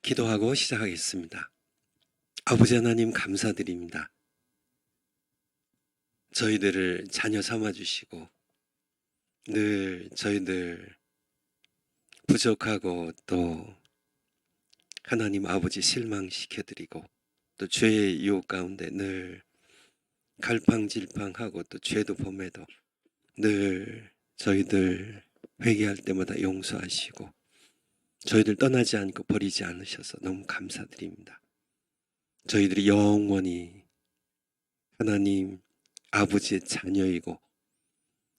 기도하고 시작하겠습니다. 아버지 하나님 감사드립니다. 저희들을 자녀 삼아주시고 늘 저희들 부족하고 또 하나님 아버지 실망시켜드리고 또 죄의 유혹 가운데 늘 갈팡질팡하고 또 죄도 범해도 늘 저희들 회개할 때마다 용서하시고 저희들 떠나지 않고 버리지 않으셔서 너무 감사드립니다. 저희들이 영원히 하나님 아버지의 자녀이고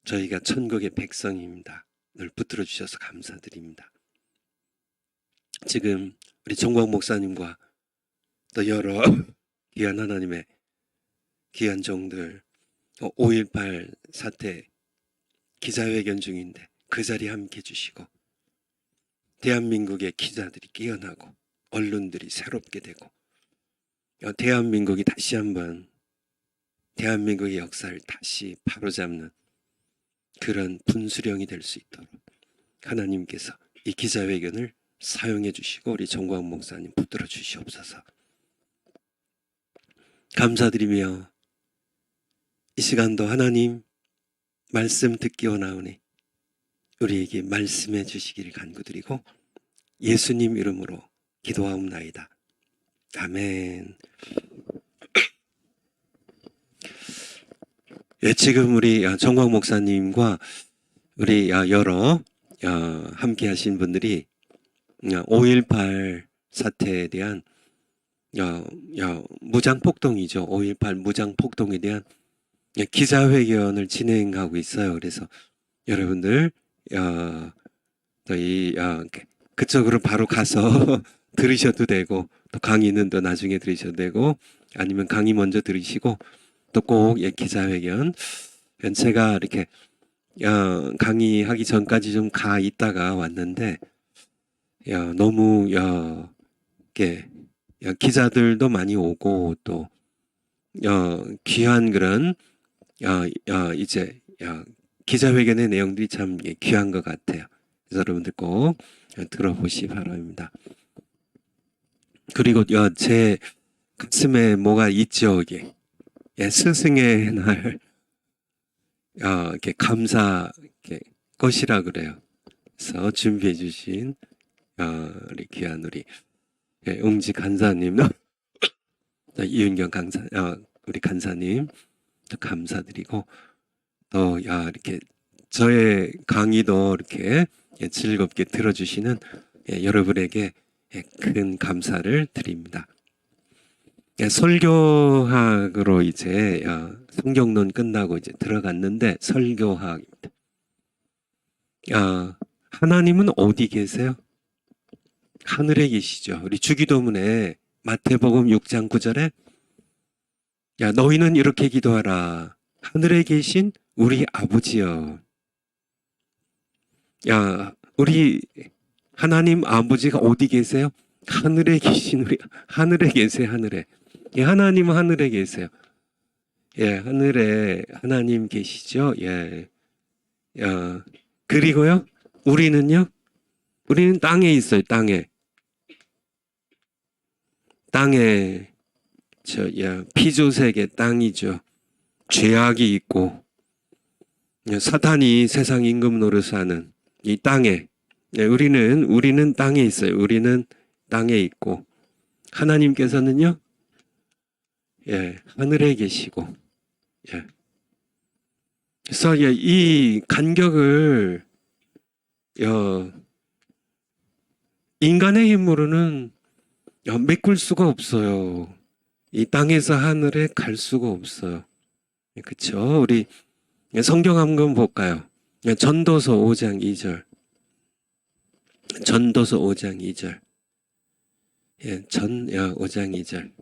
저희가 천국의 백성입니다. 늘 붙들어 주셔서 감사드립니다. 지금 우리 정광 목사님과 또 여러 귀한 하나님의 귀한 종들 5.18 사태 기자회견 중인데 그 자리에 함께 해주시고 대한민국의 기자들이 깨어나고 언론들이 새롭게 되고 대한민국이 다시 한번 대한민국의 역사를 다시 바로잡는 그런 분수령이 될 수 있도록 하나님께서 이 기자회견을 사용해 주시고 우리 정광 목사님 붙들어 주시옵소서. 감사드리며 이 시간도 하나님 말씀 듣기 원하오니 우리에게 말씀해 주시기를 간구드리고 예수님 이름으로 기도하옵나이다. 아멘. 예, 지금 우리 정광 목사님과 우리 여러 함께 하신 분들이 5.18 사태에 대한 무장폭동이죠. 5.18 무장폭동에 대한 기자회견을 진행하고 있어요. 그래서 여러분들 그쪽으로 바로 가서 들으셔도 되고 또 강의는 또 나중에 들으셔도 되고 아니면 강의 먼저 들으시고 또 꼭 기자회견 제가 이렇게 강의하기 전까지 좀 가 있다가 왔는데 너무 기자들도 많이 오고 또 귀한 그런 이제 기자회견의 내용들이 참 귀한 것 같아요. 그래서 여러분들 꼭 들어보시 바랍니다. 그리고 제 가슴에 뭐가 있죠, 이게. 스승의 날 이렇게 감사 것이라 그래요. 그래서 준비해 주신 우리 귀한 우리 웅지 간사님, 이윤경 강사, 우리 간사님 감사드리고 또 이렇게 저의 강의도 이렇게 즐겁게 들어주시는 여러분에게 큰 감사를 드립니다. 설교학으로 이제 성경론 끝나고 이제 들어갔는데 설교학입니다. 하나님은 어디 계세요? 하늘에 계시죠. 우리 주기도문에 마태복음 6장 9절에 너희는 이렇게 기도하라. 하늘에 계신 우리 아버지여. 우리 하나님 아버지가 어디 계세요? 하늘에 계신 우리 하늘에 계세요. 하늘에. 하나님은 하늘에 계세요. 하늘에 하나님 계시죠. 그리고요, 우리는요, 우리는 땅에 있어요. 땅에 피조세계 땅이죠. 죄악이 있고 사탄이 세상 임금 노릇하는 이 땅에 우리는 땅에 있어요. 우리는 땅에 있고 하나님께서는요, 하늘에 계시고 그래서 이 간격을 인간의 힘으로는 메꿀 수가 없어요. 이 땅에서 하늘에 갈 수가 없어요. 그렇죠? 우리 성경 한번 볼까요? 전도서 5장 2절. 전도서 5장 2절. 5장 2절.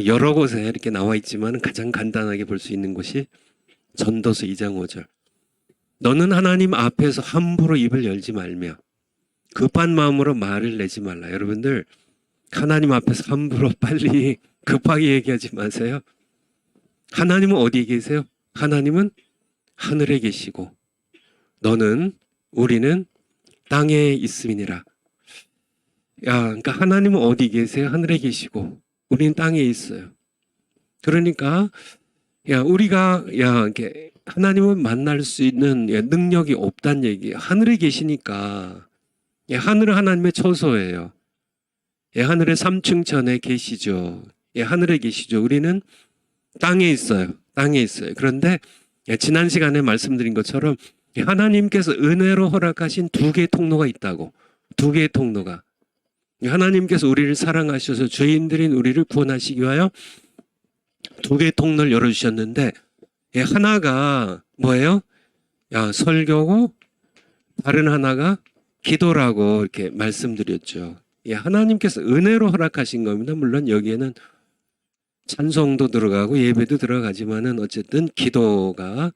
여러 곳에 이렇게 나와 있지만 가장 간단하게 볼 수 있는 곳이 전도서 2장 5절. 너는 하나님 앞에서 함부로 입을 열지 말며 급한 마음으로 말을 내지 말라. 여러분들 하나님 앞에서 함부로 빨리 급하게 얘기하지 마세요. 하나님은 어디에 계세요? 하나님은 하늘에 계시고 우리는 땅에 있음이니라. 그러니까 하나님은 어디 계세요? 하늘에 계시고 우리는 땅에 있어요. 그러니까 우리가 이렇게 하나님을 만날 수 있는 능력이 없다는 얘기예요. 하늘에 계시니까. 하늘은 하나님의 처소예요. 하늘의 3층 전에 계시죠. 하늘에 계시죠. 우리는 땅에 있어요. 땅에 있어요. 그런데 지난 시간에 말씀드린 것처럼 하나님께서 은혜로 허락하신 두 개의 통로가 있다고. 두 개의 통로가. 하나님께서 우리를 사랑하셔서 죄인들인 우리를 구원하시기 위하여 두 개의 통로를 열어주셨는데 하나가 뭐예요? 설교고 다른 하나가 기도라고 이렇게 말씀드렸죠. 하나님께서 은혜로 허락하신 겁니다. 물론 여기에는 찬송도 들어가고 예배도 들어가지만은 어쨌든 기도가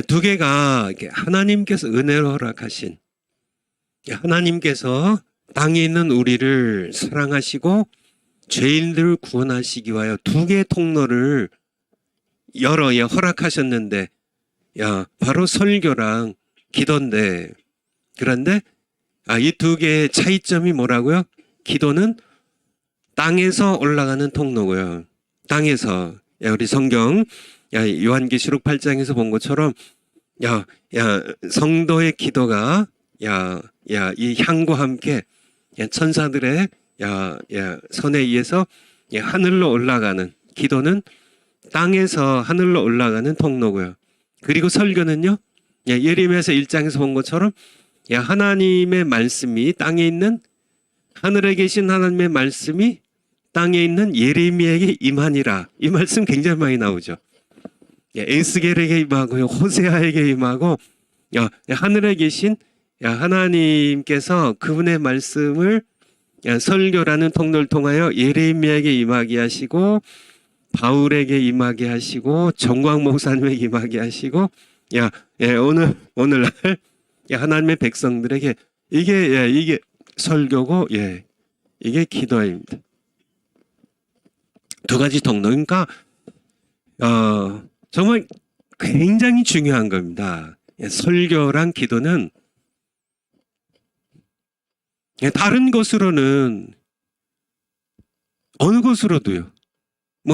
두 개가 하나님께서 은혜로 허락하신 하나님께서 땅에 있는 우리를 사랑하시고 죄인들을 구원하시기 위하여 두 개의 통로를 허락하셨는데 바로 설교랑 기도인데 그런데 이 두 개의 차이점이 뭐라고요? 기도는 땅에서 올라가는 통로고요. 땅에서 우리 성경 요한계시록 8장에서 본 것처럼 성도의 기도가 이 향과 함께 천사들의 선에 의해서 하늘로 올라가는 기도는 땅에서 하늘로 올라가는 통로고요. 그리고 설교는요. 예레미야서 1장에서 본 것처럼 하나님의 말씀이 땅에 있는 하늘에 계신 하나님의 말씀이 땅에 있는 예레미야에게 임하니라. 이 말씀 굉장히 많이 나오죠. 에스겔에게 임하고요. 호세아에게 임하고 하늘에 계신 하나님께서 그분의 말씀을 설교라는 통로를 통하여 예레미야에게 임하게 하시고 바울에게 임하게 하시고 정광 목사님에게 임하게 하시고 오늘날 하나님의 백성들에게 이게 설교고 이게 기도입니다. 두 가지 통로. 그러니까 정말 굉장히 중요한 겁니다. 설교랑 기도는 다른 것으로는 어느 것으로도요.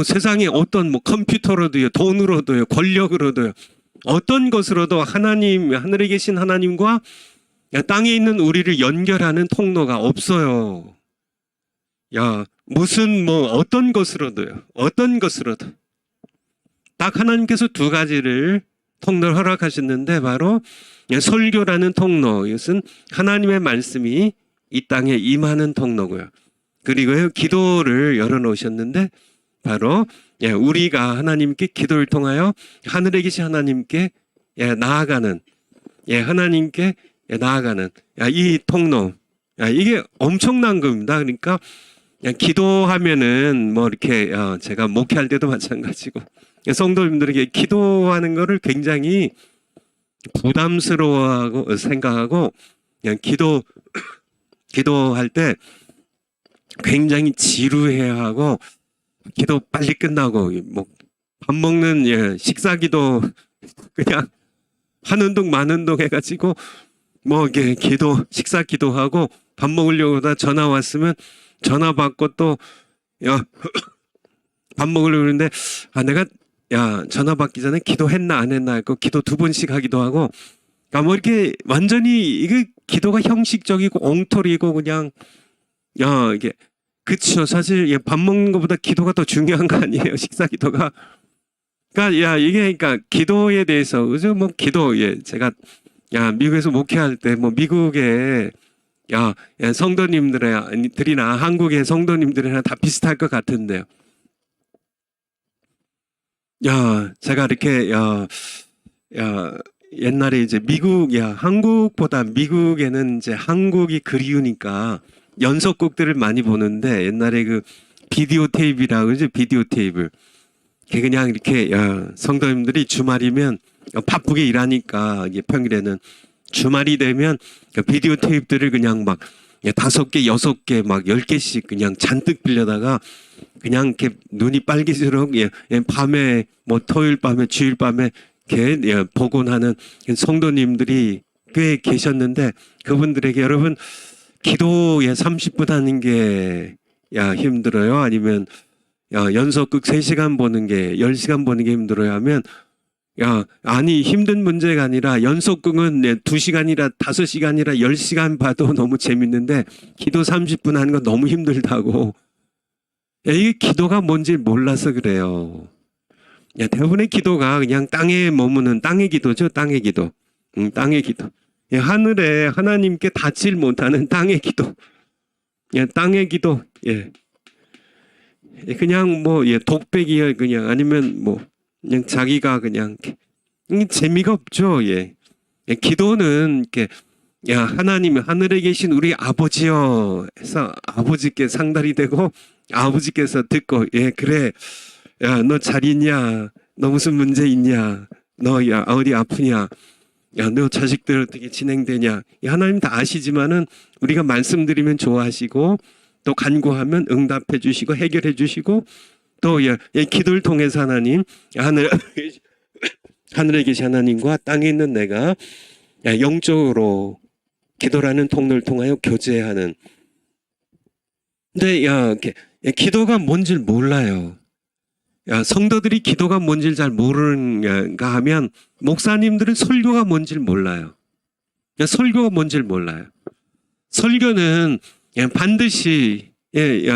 세상에 어떤 컴퓨터로도요, 돈으로도요, 권력으로도요, 어떤 것으로도 하늘에 계신 하나님과 땅에 있는 우리를 연결하는 통로가 없어요. 어떤 것으로도요, 어떤 것으로도. 딱 하나님께서 두 가지를 통로를 허락하셨는데 바로 설교라는 통로, 이것은 하나님의 말씀이 이 땅에 임하는 통로고요. 그리고요, 기도를 열어놓으셨는데 바로 우리가 하나님께 기도를 통하여 하늘에 계신 하나님께 나아가는 하나님께 나아가는 이 통로, 이게 엄청난 겁니다. 그러니까 기도하면은 이렇게 제가 목회할 때도 마찬가지고 성도님들에게 기도하는 거를 굉장히 부담스러워하고 생각하고 그냥 기도할 때 굉장히 지루해하고 기도 빨리 끝나고 밥 먹는 식사 기도 그냥 한 운동 만 운동 해가지고 이렇게 식사 기도하고 밥 먹으려고 하다 전화 왔으면 전화 받고 또 밥 먹으려고 그러는데 내가 전화 받기 전에 기도했나 안 했나 했고 기도 2번씩 하기도 하고 이렇게 완전히 이게 기도가 형식적이고 엉터리고 그냥 이게 그쵸. 사실 밥 먹는 것보다 기도가 더 중요한 거 아니에요. 식사 기도가. 그러니까 그러니까 기도에 대해서 그죠? 기도 제가 미국에서 목회할 때 미국의 성도님들이나 한국의 성도님들이나 다 비슷할 것 같은데요. 제가 이렇게 옛날에 이제 한국보다 미국에는 이제 한국이 그리우니까 연속곡들을 많이 보는데 옛날에 그 비디오 테이프라고 그러죠. 비디오 테이프. 그냥 이렇게 성도님들이 주말이면 바쁘게 일하니까 이게 평일에는 주말이 되면 비디오 테이프들을 그냥 5개, 6개, 10개씩 그냥 잔뜩 빌려다가 그냥 이렇게 눈이 빨개지도록 밤에 토요일 밤에 주일 밤에 예, 복원하는 성도님들이 꽤 계셨는데 그분들에게 여러분 기도에 30분 하는 게 힘들어요? 아니면 연속극 3시간 보는 게 10시간 보는 게 힘들어요? 하면 아니 힘든 문제가 아니라 연속극은 2시간이라 5시간이라 10시간 봐도 너무 재밌는데 기도 30분 하는 건 너무 힘들다고. 이게 기도가 뭔지 몰라서 그래요. 대부분의 기도가 그냥 땅에 머무는 땅의 기도죠. 땅의 기도. 땅의 기도. 하늘에 하나님께 닿질 못하는 땅의 기도. 땅의 기도. 그냥 뭐 독백이야 그냥 아니면 뭐 그냥 자기가 그냥 재미가 없죠. 기도는 이렇게 하나님 하늘에 계신 우리 아버지여 해서 아버지께 상달이 되고 아버지께서 듣고 그래 너 잘 있냐 너 무슨 문제 있냐 너 어디 아프냐 너 자식들 어떻게 진행되냐 하나님 다 아시지만은 우리가 말씀드리면 좋아하시고 또 간구하면 응답해 주시고 해결해 주시고 또 기도를 통해서 하나님 하늘에 계신 하나님과 땅에 있는 내가 영적으로 기도라는 통로를 통하여 교제하는. 근데 기도가 뭔지 몰라요. 성도들이 기도가 뭔지 잘 모르는가 하면 목사님들은 설교가 뭔지 몰라요. 설교가 뭔지 몰라요. 설교는 반드시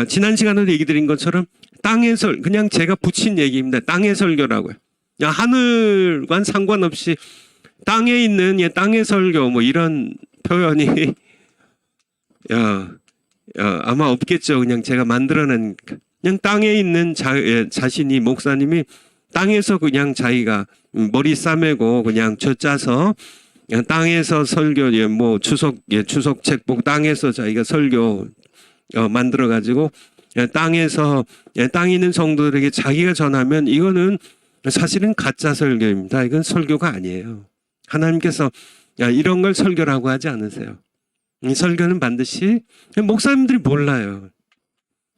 지난 시간에도 얘기 드린 것처럼 땅의 그냥 제가 붙인 얘기입니다. 땅의 설교라고요. 하늘과는 상관없이 땅에 있는 땅의 설교 뭐 이런 표현이 아마 없겠죠. 그냥 제가 만들어낸 그냥 땅에 있는 자신이 목사님이 땅에서 그냥 자기가 머리 싸매고 그냥 젖 짜서 땅에서 설교 뭐 추석 책복 땅에서 자기가 설교 만들어 가지고 땅에서 땅에 있는 성도들에게 자기가 전하면 이거는 사실은 가짜 설교입니다. 이건 설교가 아니에요. 하나님께서 이런 걸 설교라고 하지 않으세요. 이 설교는 반드시 목사님들이 몰라요.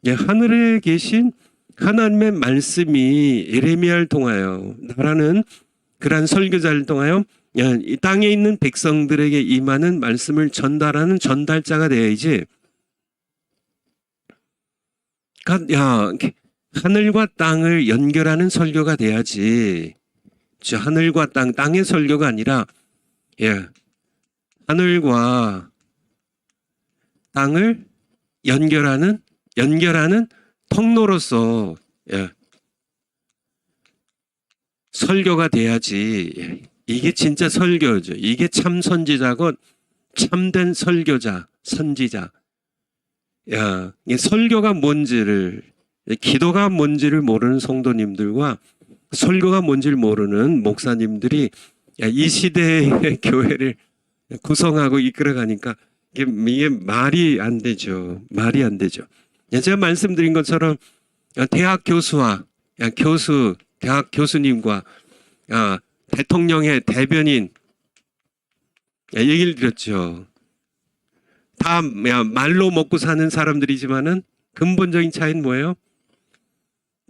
하늘에 계신 하나님의 말씀이 예레미야를 통하여 나라는 그러한 설교자를 통하여 이 땅에 있는 백성들에게 임하는 말씀을 전달하는 전달자가 되어야지. 하늘과 땅을 연결하는 설교가 돼야지. 하늘과 땅의 설교가 아니라 하늘과 땅을 연결하는 통로로서 설교가 돼야지. 이게 진짜 설교죠. 이게 참 선지자고 참된 설교자, 선지자. 설교가 뭔지를 기도가 뭔지를 모르는 성도님들과 설교가 뭔지를 모르는 목사님들이 이 시대의 교회를 구성하고 이끌어가니까 이게 말이 안 되죠. 말이 안 되죠. 제가 말씀드린 것처럼 대학 교수와 대학 교수님과 대통령의 대변인 얘기를 드렸죠. 다 말로 먹고 사는 사람들이지만은 근본적인 차이는 뭐예요?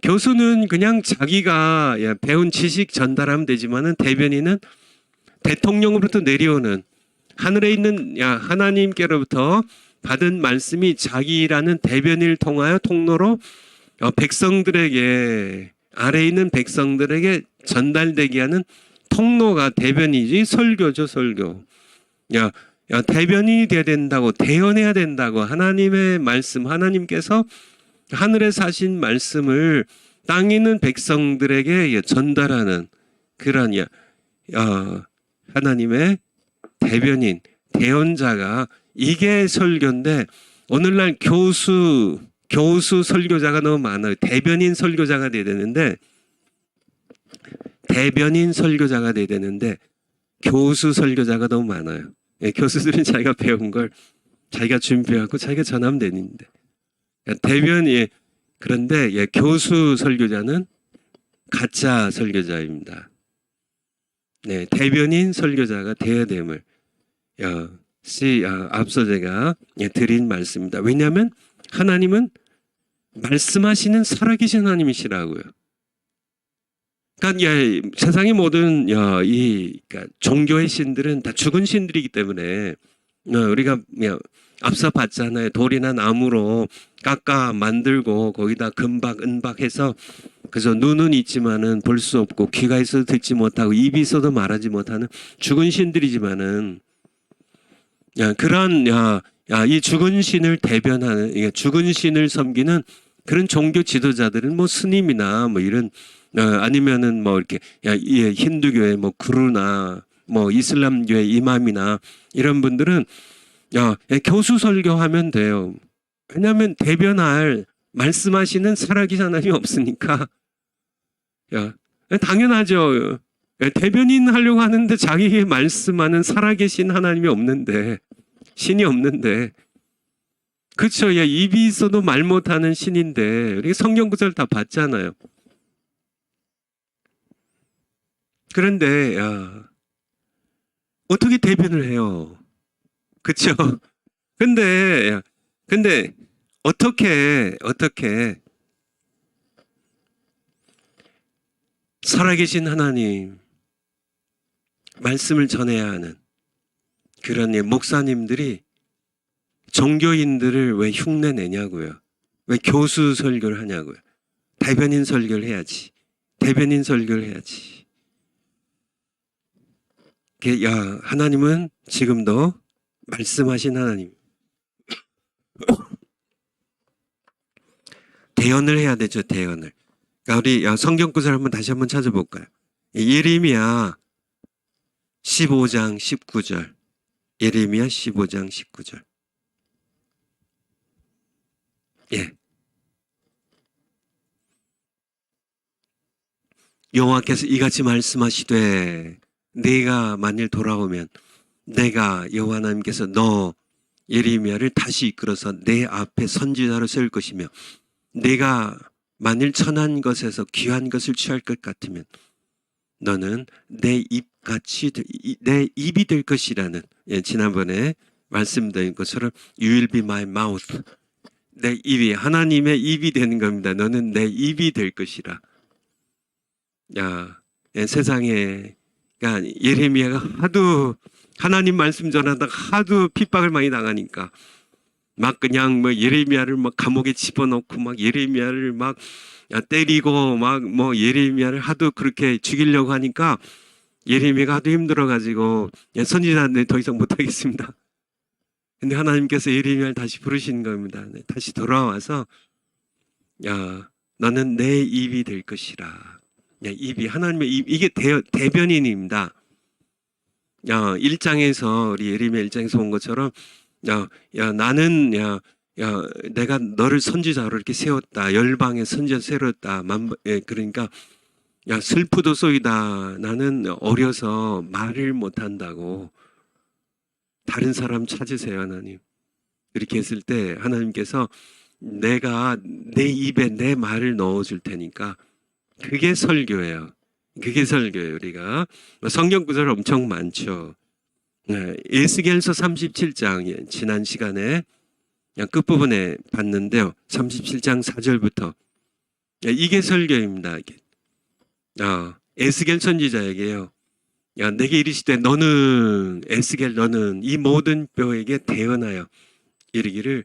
교수는 그냥 자기가 배운 지식 전달하면 되지만은 대변인은 대통령으로부터 내려오는 하늘에 있는 하나님께로부터 받은 말씀이 자기라는 대변인을 통하여 통로로 백성들에게 아래에 있는 백성들에게 전달되게 하는 통로가 대변이지 설교죠. 설교. 대변인이 돼야 된다고 대언해야 된다고 하나님의 말씀 하나님께서 하늘에 사신 말씀을 땅에 있는 백성들에게 전달하는 그런 하나님의 대변인 대언자가 이게 설교인데 오늘날 교수 설교자가 너무 많아요. 대변인 설교자가 돼야 되는데 교수 설교자가 너무 많아요. 교수들은 자기가 배운 걸 자기가 준비하고 자기가 전하면 되는데 그런데 교수 설교자는 가짜 설교자입니다. 대변인 설교자가 되어야 됨을 앞서 제가 드린 말씀입니다. 왜냐하면 하나님은 말씀하시는 살아계신 하나님이시라고요. 그러니까 세상의 모든 그러니까 종교의 신들은 다 죽은 신들이기 때문에 우리가 앞서 봤잖아요. 돌이나 나무로 깎아 만들고 거기다 금박, 은박 해서 그래서 눈은 있지만은 볼 수 없고 귀가 있어도 듣지 못하고 입이 있어도 말하지 못하는 죽은 신들이지만은 그런 이 죽은 신을 대변하는 죽은 신을 섬기는 그런 종교 지도자들은 뭐 스님이나 뭐 이런 아니면은 뭐 이렇게 힌두교의 뭐 구루나 뭐 이슬람교의 이맘이나 이런 분들은 교수 설교하면 돼요. 왜냐하면 대변할 말씀하시는 살아계신 하나님이 없으니까. 당연하죠. 대변인 하려고 하는데 자기에게 말씀하는 살아계신 하나님이 없는데, 신이 없는데. 그쵸. 입이 있어도 말 못하는 신인데, 우리 성경 구절 다 봤잖아요. 그런데, 어떻게 대변을 해요? 그쵸. 근데, 어떻게, 살아계신 하나님, 말씀을 전해야 하는 그런 목사님들이 종교인들을 왜 흉내 내냐고요. 왜 교수 설교를 하냐고요. 대변인 설교를 해야지. 대변인 설교를 해야지. 하나님은 지금도 말씀하신 하나님. 대언을 해야 되죠, 대언을. 그러니까 우리 성경 구절 한번 다시 한번 찾아볼까요? 예레미야 15장 19절. 예레미야 15장 19절. 예. 여호와께서 이같이 말씀하시되 네가 만일 돌아오면 내가 여호와 하나님께서 너 예레미야를 다시 이끌어서 내 앞에 선지자로 세울 것이며 네가 만일 천한 것에서 귀한 것을 취할 것 같으면 너는 내 입같이 내 입이 될 것이라는 지난번에 말씀드린 것처럼 You will be my mouth. 내 입이 하나님의 입이 되는 겁니다. 너는 내 입이 될 것이라. 세상에 예레미야가 하도 하나님 말씀 전하다가 하도 핍박을 많이 당하니까 막 그냥 뭐 예레미야를 막 감옥에 집어넣고 막 예레미야를 막 때리고 막 뭐 예레미야를 하도 그렇게 죽이려고 하니까 예레미야가 하도 힘들어가지고 선지자들 더 이상 못하겠습니다. 근데 하나님께서 예레미야를 다시 부르시는 겁니다. 다시 돌아와서 너는 내 입이 될 것이라. 입이 하나님의 입, 이게 대변인입니다. 1장에서 우리 예레미야 1장에서 본 것처럼 나는 내가 너를 선지자로 이렇게 세웠다. 열방의 선지자 세웠다. 그러니까 슬프도소이다. 나는 어려서 말을 못한다고. 다른 사람 찾으세요, 하나님. 이렇게 했을 때 하나님께서 내가 내 입에 내 말을 넣어줄 테니까 그게 설교예요. 그게 설교예요. 우리가 성경 구절 엄청 많죠. 에스겔서 37장 지난 시간에 끝부분에 봤는데요. 37장 4절부터 이게 설교입니다. 에스겔 선지자에게요. 내게 이르시되 너는 에스겔 너는 이 모든 뼈에게 대언하여 이르기를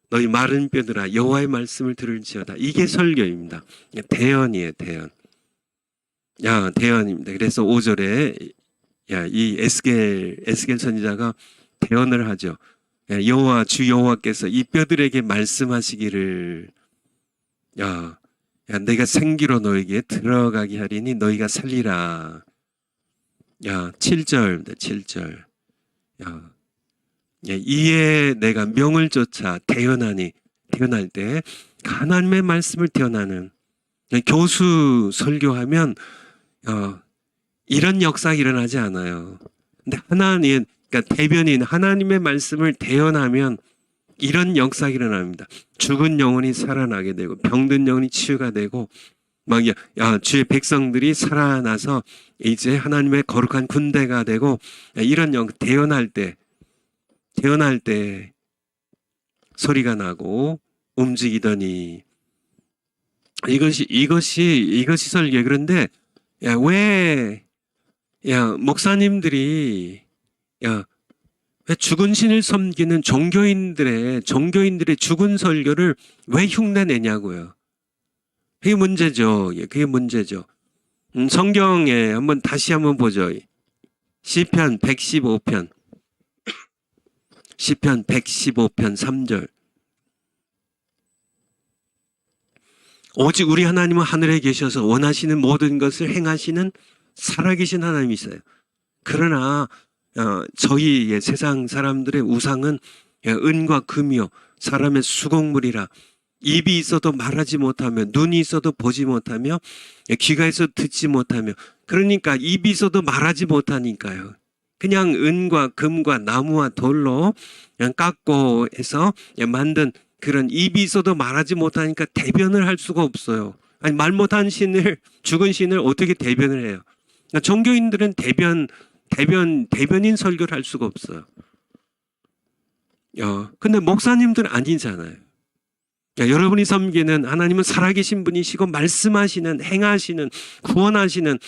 너희 마른 뼈들아 여호와의 말씀을 들을지어다. 이게 설교입니다. 대언이에요. 대언. 대언입니다. 그래서 5절에 이 에스겔 선지자가 대언을 하죠. 여호와 주 여호와께서 이 뼈들에게 말씀하시기를 내가 생기로 너에게 들어가게 하리니 너희가 살리라. 7절입니다. 7절. 이에 내가 명을 쫓아 대언할 때 하나님의 말씀을 대언하는 교수 설교하면 이런 역사가 일어나지 않아요. 근데 하나님, 그러니까 대변인 하나님의 말씀을 대언하면 이런 역사가 일어납니다. 죽은 영혼이 살아나게 되고 병든 영혼이 치유가 되고 막 주의 백성들이 살아나서 이제 하나님의 거룩한 군대가 되고 이런 대언할 때 소리가 나고 움직이더니 이것이 설교. 그런데 왜 목사님들이 왜 죽은 신을 섬기는 종교인들의 죽은 설교를 왜 흉내내냐고요. 그게 문제죠. 그게 문제죠. 성경에 다시 한번 보죠. 시편 115편. 시편 115편 3절. 오직 우리 하나님은 하늘에 계셔서 원하시는 모든 것을 행하시는 살아계신 하나님이세요. 그러나 저희 세상 사람들의 우상은 은과 금이요 사람의 수공물이라. 입이 있어도 말하지 못하며 눈이 있어도 보지 못하며 귀가 있어도 듣지 못하며. 그러니까 입이 있어도 말하지 못하니까요. 그냥 은과 금과 나무와 돌로 그냥 깎고 해서 만든 그런 입이 있어도 말하지 못하니까 대변을 할 수가 없어요. 아니 말 못한 신을 죽은 신을 어떻게 대변을 해요? 그러니까 종교인들은 대변인 설교를 할 수가 없어요. 근데 목사님들은 아니잖아요. 여러분이 섬기는 하나님은 살아계신 분이시고 말씀하시는 행하시는 구원하시는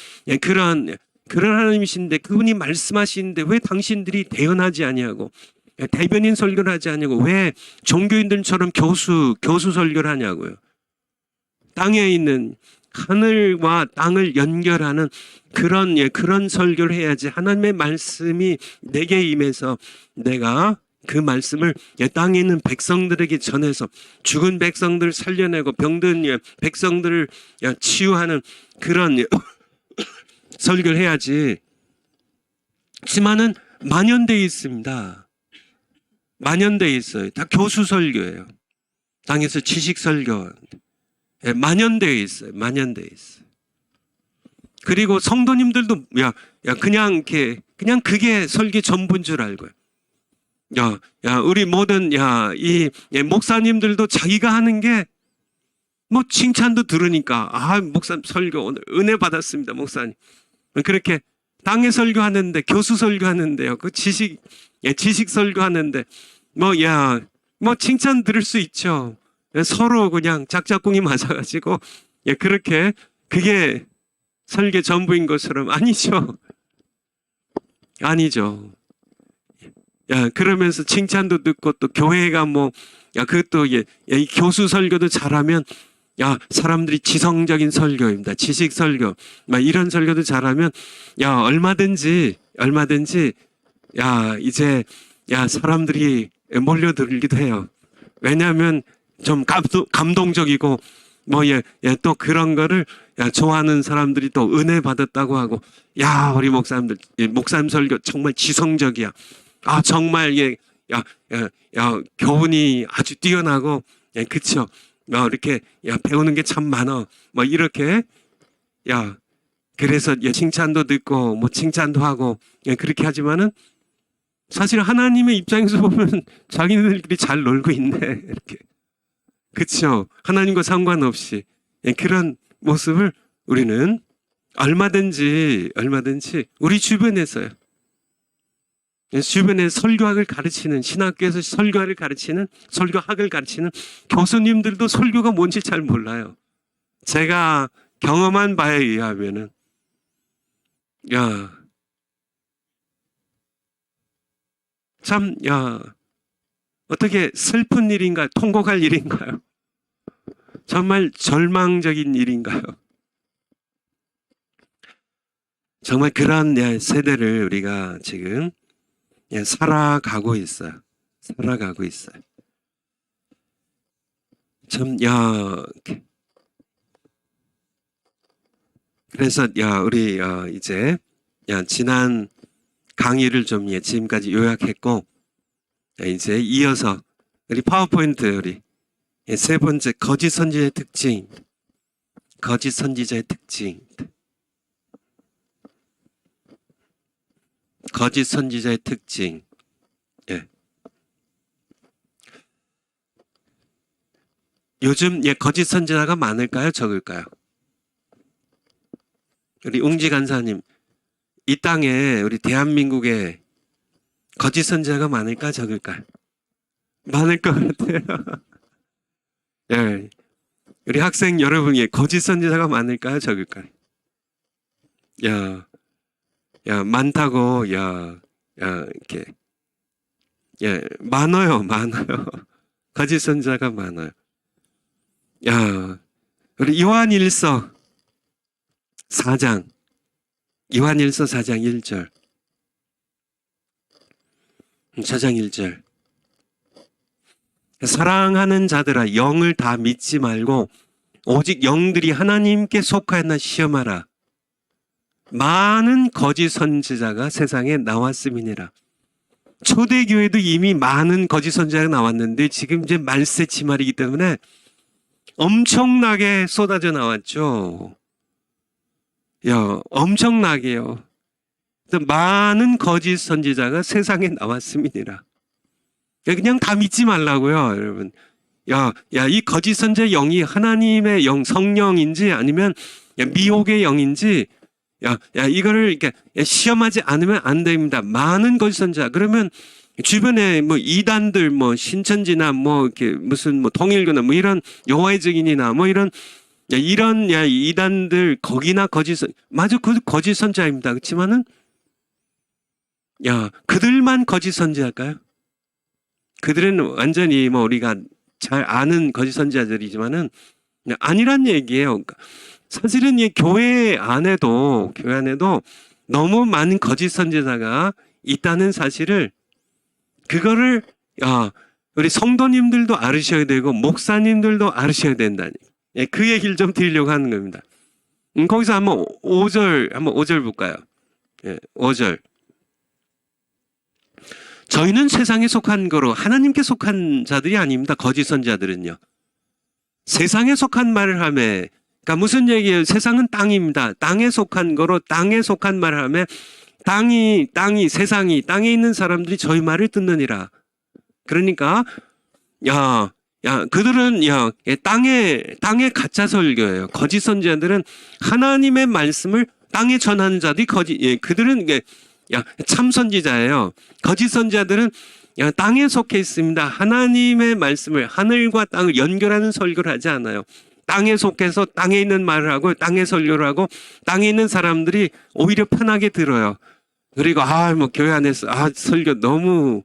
그런 하나님이신데 그분이 말씀하시는데 왜 당신들이 대언하지 아니하고 대변인 설교를 하지 않냐고. 왜 종교인들처럼 교수 설교를 하냐고요. 땅에 있는 하늘과 땅을 연결하는 그런 설교를 해야지. 하나님의 말씀이 내게 임해서 내가 그 말씀을 땅에 있는 백성들에게 전해서 죽은 백성들을 살려내고 병든 백성들을 치유하는 그런 설교를 해야지. 하지만은 만연되어 있습니다. 만연되어 있어요. 다 교수 설교예요. 땅에서 지식 설교. 만연되어 있어요. 만연되어 있어요. 그리고 성도님들도 그냥 그게 설교 전부인 줄 알고요. 우리 모든 이 목사님들도 자기가 하는 게 뭐 칭찬도 들으니까 목사님 설교 오늘 은혜 받았습니다. 목사님. 그렇게 땅에 설교하는데 교수 설교하는데요. 그 지식 설교하는데 뭐 칭찬 들을 수 있죠. 서로 그냥 작작꿍이 맞아가지고 그렇게 그게 설교 전부인 것처럼 아니죠. 아니죠. 그러면서 칭찬도 듣고 또 교회가 그것도 이 교수 설교도 잘하면 사람들이 지성적인 설교입니다. 지식 설교 이런 설교도 잘하면 얼마든지 이제 사람들이 몰려들기도 해요. 왜냐하면 좀 감동적이고 또 그런 거를 좋아하는 사람들이 또 은혜 받았다고 하고 우리 목사님 설교 정말 지성적이야. 정말 교훈이 아주 뛰어나고 그쵸. 이렇게 배우는 게 참 많아. 이렇게 그래서 칭찬도 듣고 칭찬도 하고 그렇게 하지만은 사실 하나님의 입장에서 보면 자기네들끼리 잘 놀고 있네. 이렇게. 그쵸. 하나님과 상관없이 그런 모습을 우리는 얼마든지 우리 주변에서요. 주변에 설교학을 가르치는 신학교에서 설교학을 가르치는 교수님들도 설교가 뭔지 잘 몰라요. 제가 경험한 바에 의하면은 어떻게 슬픈 일인가요? 통곡할 일인가요? 정말 절망적인 일인가요? 정말 그런 세대를 우리가 지금 살아가고 있어요. 참, 그래서 우리 이제 지난 강의를 좀 지금까지 요약했고 이제 이어서 우리 파워포인트 우리 세 번째 거짓 선지자의 특징. 요즘 거짓 선지자가 많을까요? 적을까요? 우리 웅지 간사님, 이 땅에 우리 대한민국에 거짓 선지자가 많을까 적을까요? 많을 것 같아요. 우리 학생 여러분이 거짓 선지자가 많을까요 적을까요? 야, 야, 많다고, 야, 이렇게, 많아요, 많아요. 거짓 선자가 많아요. 야, 우리 요한일서 4장, 요한일서 4장 1절. 4장 1절. 사랑하는 자들아, 영을 다 믿지 말고 오직 영들이 하나님께 속하였나 시험하라. 많은 거짓 선지자가 세상에 나왔음이니라. 초대교회도 이미 많은 거짓 선지자가 나왔는데 지금 이제 말세 치말이기 때문에 엄청나게 쏟아져 나왔죠. 엄청나게요. 많은 거짓 선지자가 세상에 나왔음이니라. 그냥 다 믿지 말라고요, 여러분. 이 거짓 선지자 영이 하나님의 영, 성령인지 아니면 미혹의 영인지, 이거를 이렇게 시험하지 않으면 안 됩니다. 많은 거짓 선지자. 그러면 주변에 뭐 이단들, 뭐 신천지나 뭐 이렇게 무슨 뭐 통일교나 뭐 이런 여호와의 증인이나 뭐 이런 이단들 거기나 맞아, 그 거짓 선지자입니다. 그렇지만은 그들만 거짓 선지자일까요? 그들은 완전히 뭐 우리가 잘 아는 거짓 선지자들이지만은 아니란 얘기예요. 사실은 이 교회 안에도 너무 많은 거짓 선지자가 있다는 사실을, 그거를 우리 성도님들도 알으셔야 되고 목사님들도 알으셔야 된다니. 그 얘기를 좀 드리려고 하는 겁니다. 거기서 한번 5절 볼까요? 5절. 저희는 세상에 속한 거로 하나님께 속한 자들이 아닙니다. 거짓 선지자들은요. 세상에 속한 말을 하며, 그러니까 무슨 얘기예요? 세상은 땅입니다. 땅에 속한 거로 땅에 속한 말을 하며 세상이 땅에 있는 사람들이 저희 말을 듣느니라. 그러니까 그들은 땅에 가짜 설교예요. 거짓 선지자들은 하나님의 말씀을 땅에 전하는 자들이 그들은 참 선지자예요. 거짓 선지자들은 땅에 속해 있습니다. 하나님의 말씀을, 하늘과 땅을 연결하는 설교를 하지 않아요. 땅에 속해서 땅에 있는 말을 하고 땅에 설교를 하고 땅에 있는 사람들이 오히려 편하게 들어요. 그리고 뭐 교회 안에서 설교 너무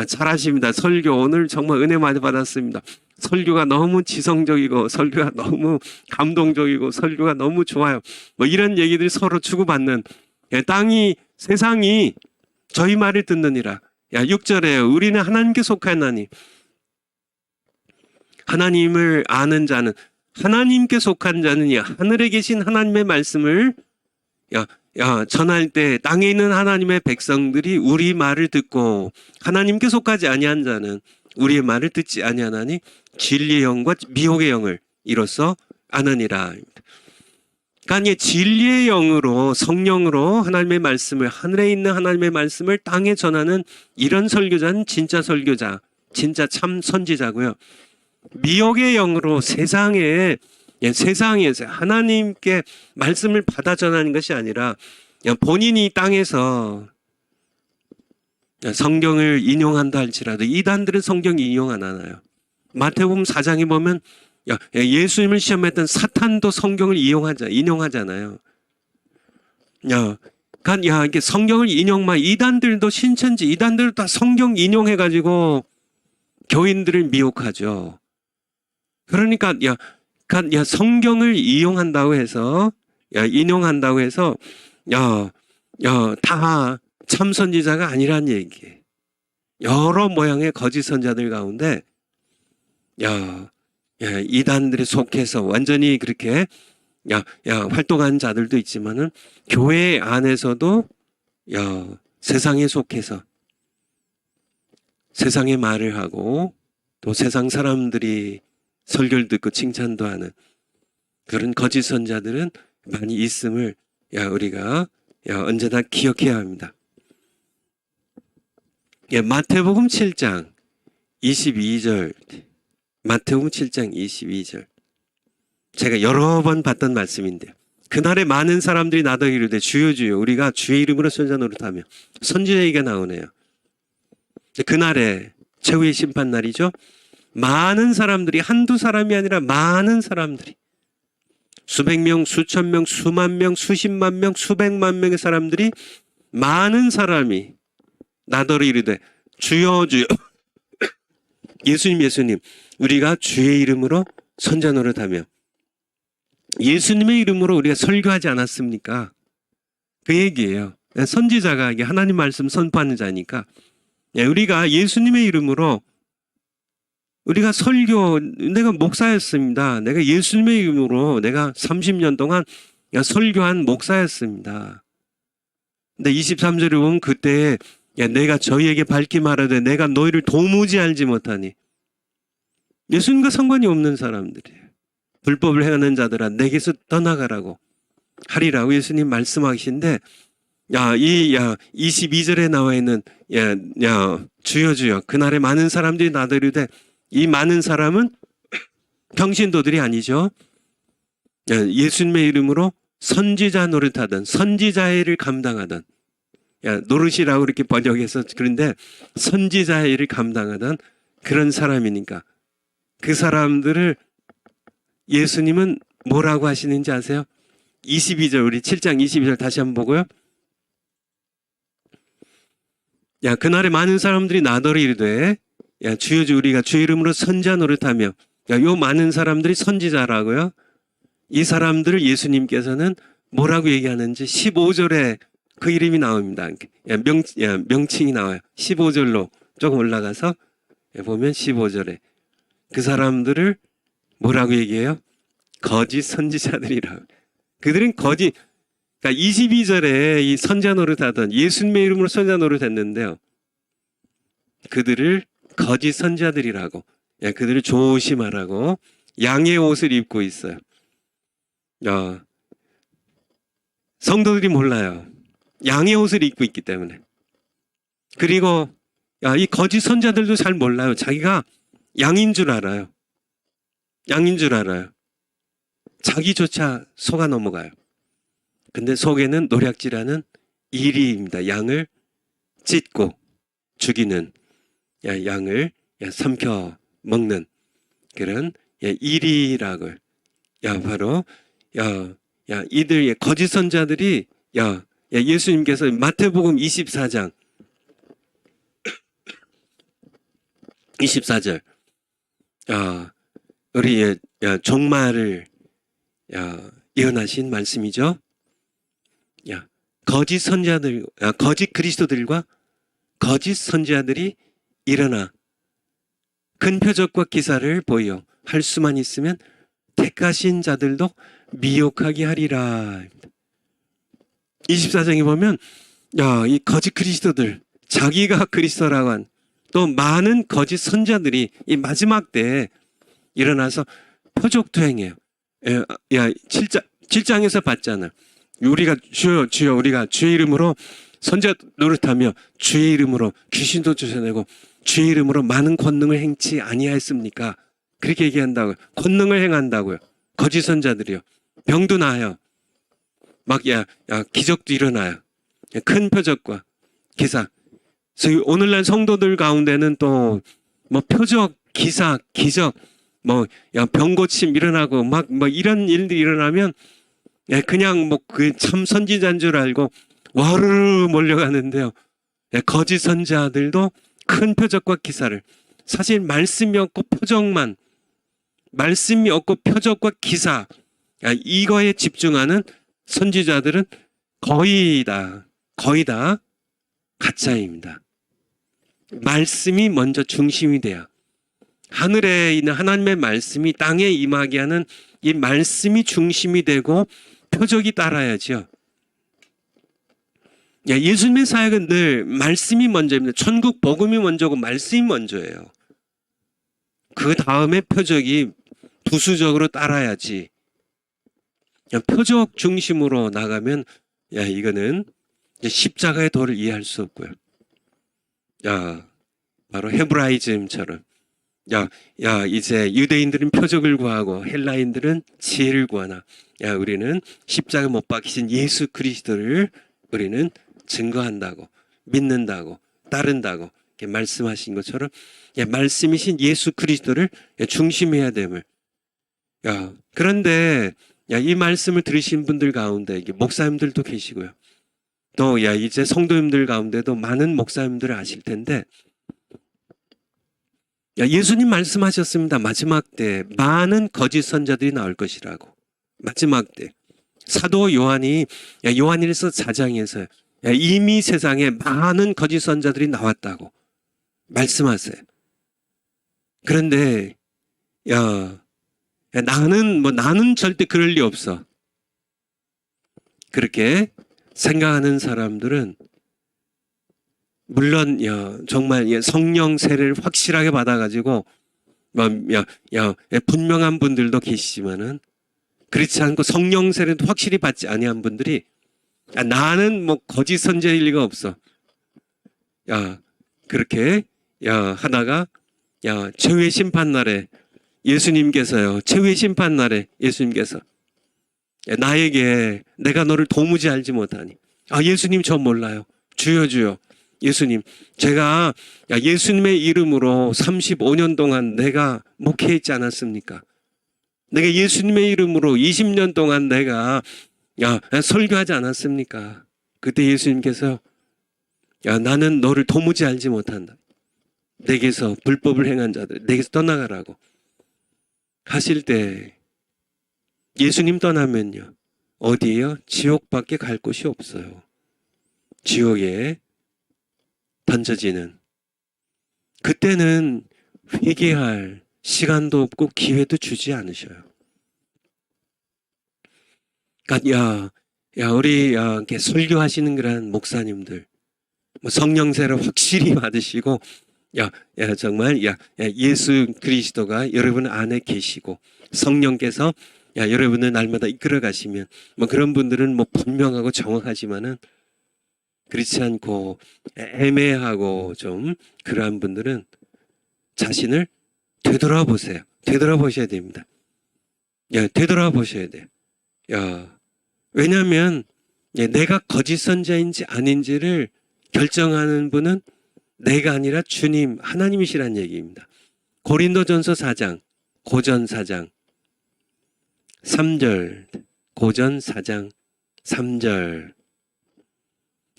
잘하십니다. 설교 오늘 정말 은혜 많이 받았습니다. 설교가 너무 지성적이고 설교가 너무 감동적이고 설교가 너무 좋아요. 뭐 이런 얘기들이 서로 주고받는, 세상이 저희 말을 듣느니라. 6절에 우리는 하나님께 속하나니, 하나님을 아는 자는, 하나님께 속한 자는 하늘에 계신 하나님의 말씀을 전할 때 땅에 있는 하나님의 백성들이 우리 말을 듣고, 하나님께 속하지 아니한 자는 우리의 말을 듣지 아니하나니 진리의 영과 미혹의 영을 이로써 아느니라. 그러니까 진리의 영으로, 성령으로 하나님의 말씀을, 하늘에 있는 하나님의 말씀을 땅에 전하는 이런 설교자는 진짜 설교자, 진짜 참 선지자고요. 미혹의 영으로 세상에서 하나님께 말씀을 받아 전하는 것이 아니라 본인이 땅에서 성경을 인용한다 할지라도 이단들은 성경 인용 안 하나요? 마태복음 4장에 보면 예수님을 시험했던 사탄도 성경을 인용하잖아요. 이게 성경을 이단들도 신천지 이단들도 다 성경 인용해가지고 교인들을 미혹하죠. 그러니까 성경을 인용한다고 해서 다 참 선지자가 아니란 얘기예요. 여러 모양의 거짓 선자들 가운데 이단들에 속해서 완전히 그렇게 활동하는 자들도 있지만은 교회 안에서도 세상에 속해서 세상의 말을 하고 또 세상 사람들이 설교를 듣고 칭찬도 하는 그런 거짓 선자들은 많이 있음을 우리가 언제나 기억해야 합니다. 마태복음 7장 22절, 마태복음 7장 22절. 제가 여러 번 봤던 말씀인데요. 그날에 많은 사람들이 나더러 이르되 주여 주여 우리가 주의 이름으로 선자 노릇하며, 선지자 얘기가 나오네요. 그날에 최후의 심판 날이죠. 많은 사람들이, 한두 사람이 아니라 많은 사람들이 수백 명, 수천 명, 수만 명, 수십만 명, 수백만 명의 사람들이 많은 사람이 나더러 이르되 주여 주여 예수님 예수님 우리가 주의 이름으로 선자 노릇하며 예수님의 이름으로 우리가 설교하지 않았습니까? 그 얘기예요. 선지자가 이게 하나님 말씀 선포하는 자니까 우리가 예수님의 이름으로 우리가 설교, 내가 목사였습니다. 내가 예수님의 이름으로 내가 30년 동안 설교한 목사였습니다. 근데 23절에 보면 그때 내가 저희에게 밝히 말하되 내가 너희를 도무지 알지 못하니 예수님과 상관이 없는 사람들이에요. 불법을 행하는 자들아 내게서 떠나가라고 하리라고 예수님 말씀하시는데 22절에 나와 있는 주여 주여 그날에 많은 사람들이 나더이르되 이 많은 사람은 평신도들이 아니죠. 예수님의 이름으로 선지자 노릇하던 선지자의 일을 감당하던 노릇이라고 이렇게 번역해서 그런데 선지자의 일을 감당하던 그런 사람이니까 그 사람들을 예수님은 뭐라고 하시는지 아세요? 22절 우리 7장 22절 다시 한번 보고요. 그날에 많은 사람들이 나더러 이르되 주여 주 우리가 주의 이름으로 선지자 노릇하며 요 많은 사람들이 선지자라고요. 이 사람들을 예수님께서는 뭐라고 얘기하는지 15절에 그 이름이 나옵니다. 명칭이 나와요. 15절로 조금 올라가서 보면 15절에 그 사람들을 뭐라고 얘기해요? 거짓 선지자들이라고. 그들은 거짓, 그러니까 22절에 이 선지자 노릇하던 예수님의 이름으로 선지자 노릇했는데요. 그들을 거짓 선지자들이라고, 그들을 조심하라고 양의 옷을 입고 있어요. 성도들이 몰라요. 양의 옷을 입고 있기 때문에. 그리고 이 거짓 선지자들도 잘 몰라요. 자기가 양인 줄 알아요. 양인 줄 알아요. 자기조차 속아 넘어가요. 근데 속에는 노략질하는 이리입니다. 양을 찢고 죽이는, 양을 삼켜 먹는 그런 이리라고. 바로 이들 거짓 선자들이 예수님께서 마태복음 24장 24절 우리의 종말을 예언하신 말씀이죠. 거짓 선지자들, 거짓 그리스도들과 거짓 선지자들이 일어나 큰 표적과 기사를 보여 할 수만 있으면 택하신 자들도 미혹하게 하리라. 24장에 보면 이 거짓 그리스도들, 자기가 그리스도라고 한 또 많은 거짓 선지자들이 이 마지막 때에 일어나서 표적도 행해요. 7장에서 봤잖아. 우리가 주여 우리가 주의 이름으로 선지자 노릇하며 주의 이름으로 귀신도 쫓아내고 주의 이름으로 많은 권능을 행치 아니하였습니까? 그렇게 얘기한다고요. 권능을 행한다고요. 거짓 선지자들이요. 병도 나아요. 막 기적도 일어나요. 큰 표적과 기사. 그래서 오늘날 성도들 가운데는 또 뭐 표적, 기사, 기적, 병고침 일어나고 막 이런 일들이 일어나면 그냥 그 참 선지자인 줄 알고 와르르 몰려가는데요. 거짓 선지자들도 큰 표적과 기사를, 사실 말씀이 없고 표적만, 말씀이 없고 표적과 기사, 이거에 집중하는 선지자들은 거의 다 가짜입니다. 말씀이 먼저 중심이 돼야, 하늘에 있는 하나님의 말씀이 땅에 임하게 하는 이 말씀이 중심이 되고 표적이 따라야죠. 예수님의 사역은 늘 말씀이 먼저입니다. 천국 복음이 먼저고 말씀이 먼저예요. 그 다음에 표적이 부수적으로 따라야지. 표적 중심으로 나가면 이거는 십자가의 도를 이해할 수 없고요. 바로 헤브라이즘처럼 이제 유대인들은 표적을 구하고 헬라인들은 지혜를 구하나 우리는 십자가 못 박히신 예수 그리스도를 우리는 증거한다고, 믿는다고, 따른다고 이렇게 말씀하신 것처럼 말씀이신 예수 그리스도를 중심해야 됨을. 그런데 이 말씀을 들으신 분들 가운데 목사님들도 계시고요. 또 이제 성도님들 가운데도 많은 목사님들을 아실 텐데, 예수님 말씀하셨습니다. 마지막 때 많은 거짓 선자들이 나올 것이라고. 마지막 때 사도 요한이 요한일서 4장에서 이미 세상에 많은 거짓 선자들이 나왔다고 말씀하세요. 그런데 나는 절대 그럴 리 없어. 그렇게 생각하는 사람들은 물론 정말 성령 세례를 확실하게 받아가지고 분명한 분들도 계시지만은, 그렇지 않고 성령 세례도 확실히 받지 아니한 분들이 나는 거짓 선지자일 리가 없어. 그렇게 하다가 최후의 심판 날에 예수님께서요, 최후의 심판 날에 예수님께서 나에게 내가 너를 도무지 알지 못하니, 예수님 저 몰라요. 주여 주여. 예수님, 제가 예수님의 이름으로 35년 동안 내가 목회했지 않았습니까? 내가 예수님의 이름으로 20년 동안 내가 설교하지 않았습니까? 그때 예수님께서 나는 너를 도무지 알지 못한다. 내게서 불법을 행한 자들, 내게서 떠나가라고 하실 때, 예수님 떠나면요, 어디에요? 지옥밖에 갈 곳이 없어요. 지옥에 던져지는. 그때는 회개할 시간도 없고 기회도 주지 않으셔요. 그러니까 우리 이렇게 설교하시는 그런 목사님들, 성령세를 확실히 받으시고, 정말 예수 그리스도가 여러분 안에 계시고 성령께서 여러분을 날마다 이끌어 가시면, 그런 분들은 분명하고 정확하지만은, 그렇지 않고 애매하고 좀 그러한 분들은 자신을 되돌아보세요. 되돌아보셔야 됩니다. 되돌아보셔야 돼요. 왜냐하면 내가 거짓 선자인지 아닌지를 결정하는 분은 내가 아니라 주님, 하나님이시란 얘기입니다. 고린도전서 4장, 고전 4장 3절, 고전 4장 3절.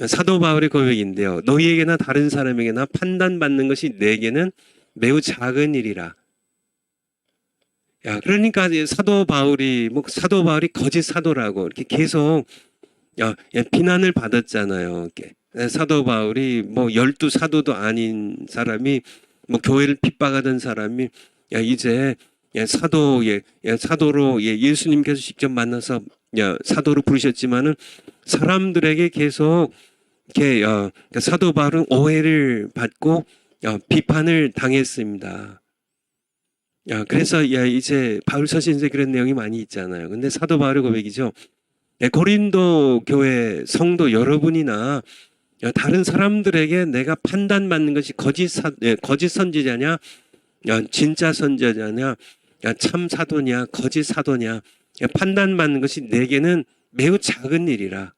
사도 바울의 고백인데요. 너희에게나 다른 사람에게나 판단받는 것이 내게는 매우 작은 일이라. 그러니까 사도 바울이 거짓 사도라고 이렇게 계속 비난을 받았잖아요. 이렇게. 사도 바울이 12사도도 아닌 사람이, 교회를 핍박하던 사람이 이제 사도로 예수님께서 직접 만나서 사도로 부르셨지만은 사람들에게 계속 이렇게 사도 바울은 오해를 받고 비판을 당했습니다. 그래서 이제 바울 서신에 그런 내용이 많이 있잖아요. 근데 사도 바울의 고백이죠. 고린도 교회 성도 여러분이나 다른 사람들에게 내가 판단받는 것이 거짓 선지자냐, 진짜 선지자냐, 참 사도냐, 거짓 사도냐, 판단받는 것이 내게는 매우 작은 일이라.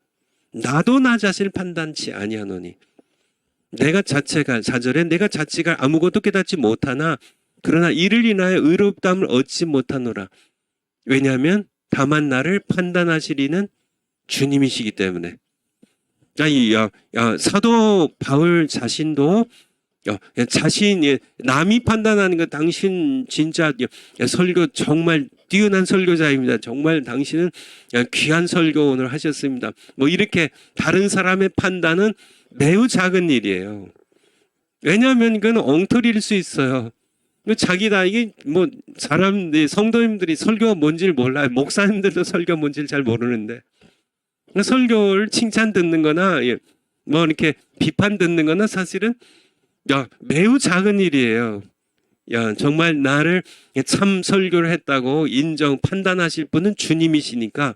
나도 나 자신을 판단치 아니하노니. 내가 자체가, 4절에 내가 자체가 아무것도 깨닫지 못하나 그러나 이를 인하여 의롭다함을 얻지 못하노라. 왜냐하면 다만 나를 판단하시리는 주님이시기 때문에. 사도 바울 자신도 남이 판단하는 거, 당신 진짜 설교 정말 뛰어난 설교자입니다. 정말 당신은 귀한 설교 오늘 하셨습니다. 이렇게 다른 사람의 판단은 매우 작은 일이에요. 왜냐하면 그건 엉터리일 수 있어요. 자기다 이게 성도님들이 설교가 뭔지를 몰라요. 목사님들도 설교가 뭔지를 잘 모르는데, 설교를 칭찬 듣는 거나 이렇게 비판 듣는 거나 사실은 매우 작은 일이에요. 정말 나를 참 설교를 했다고 판단하실 분은 주님이시니까,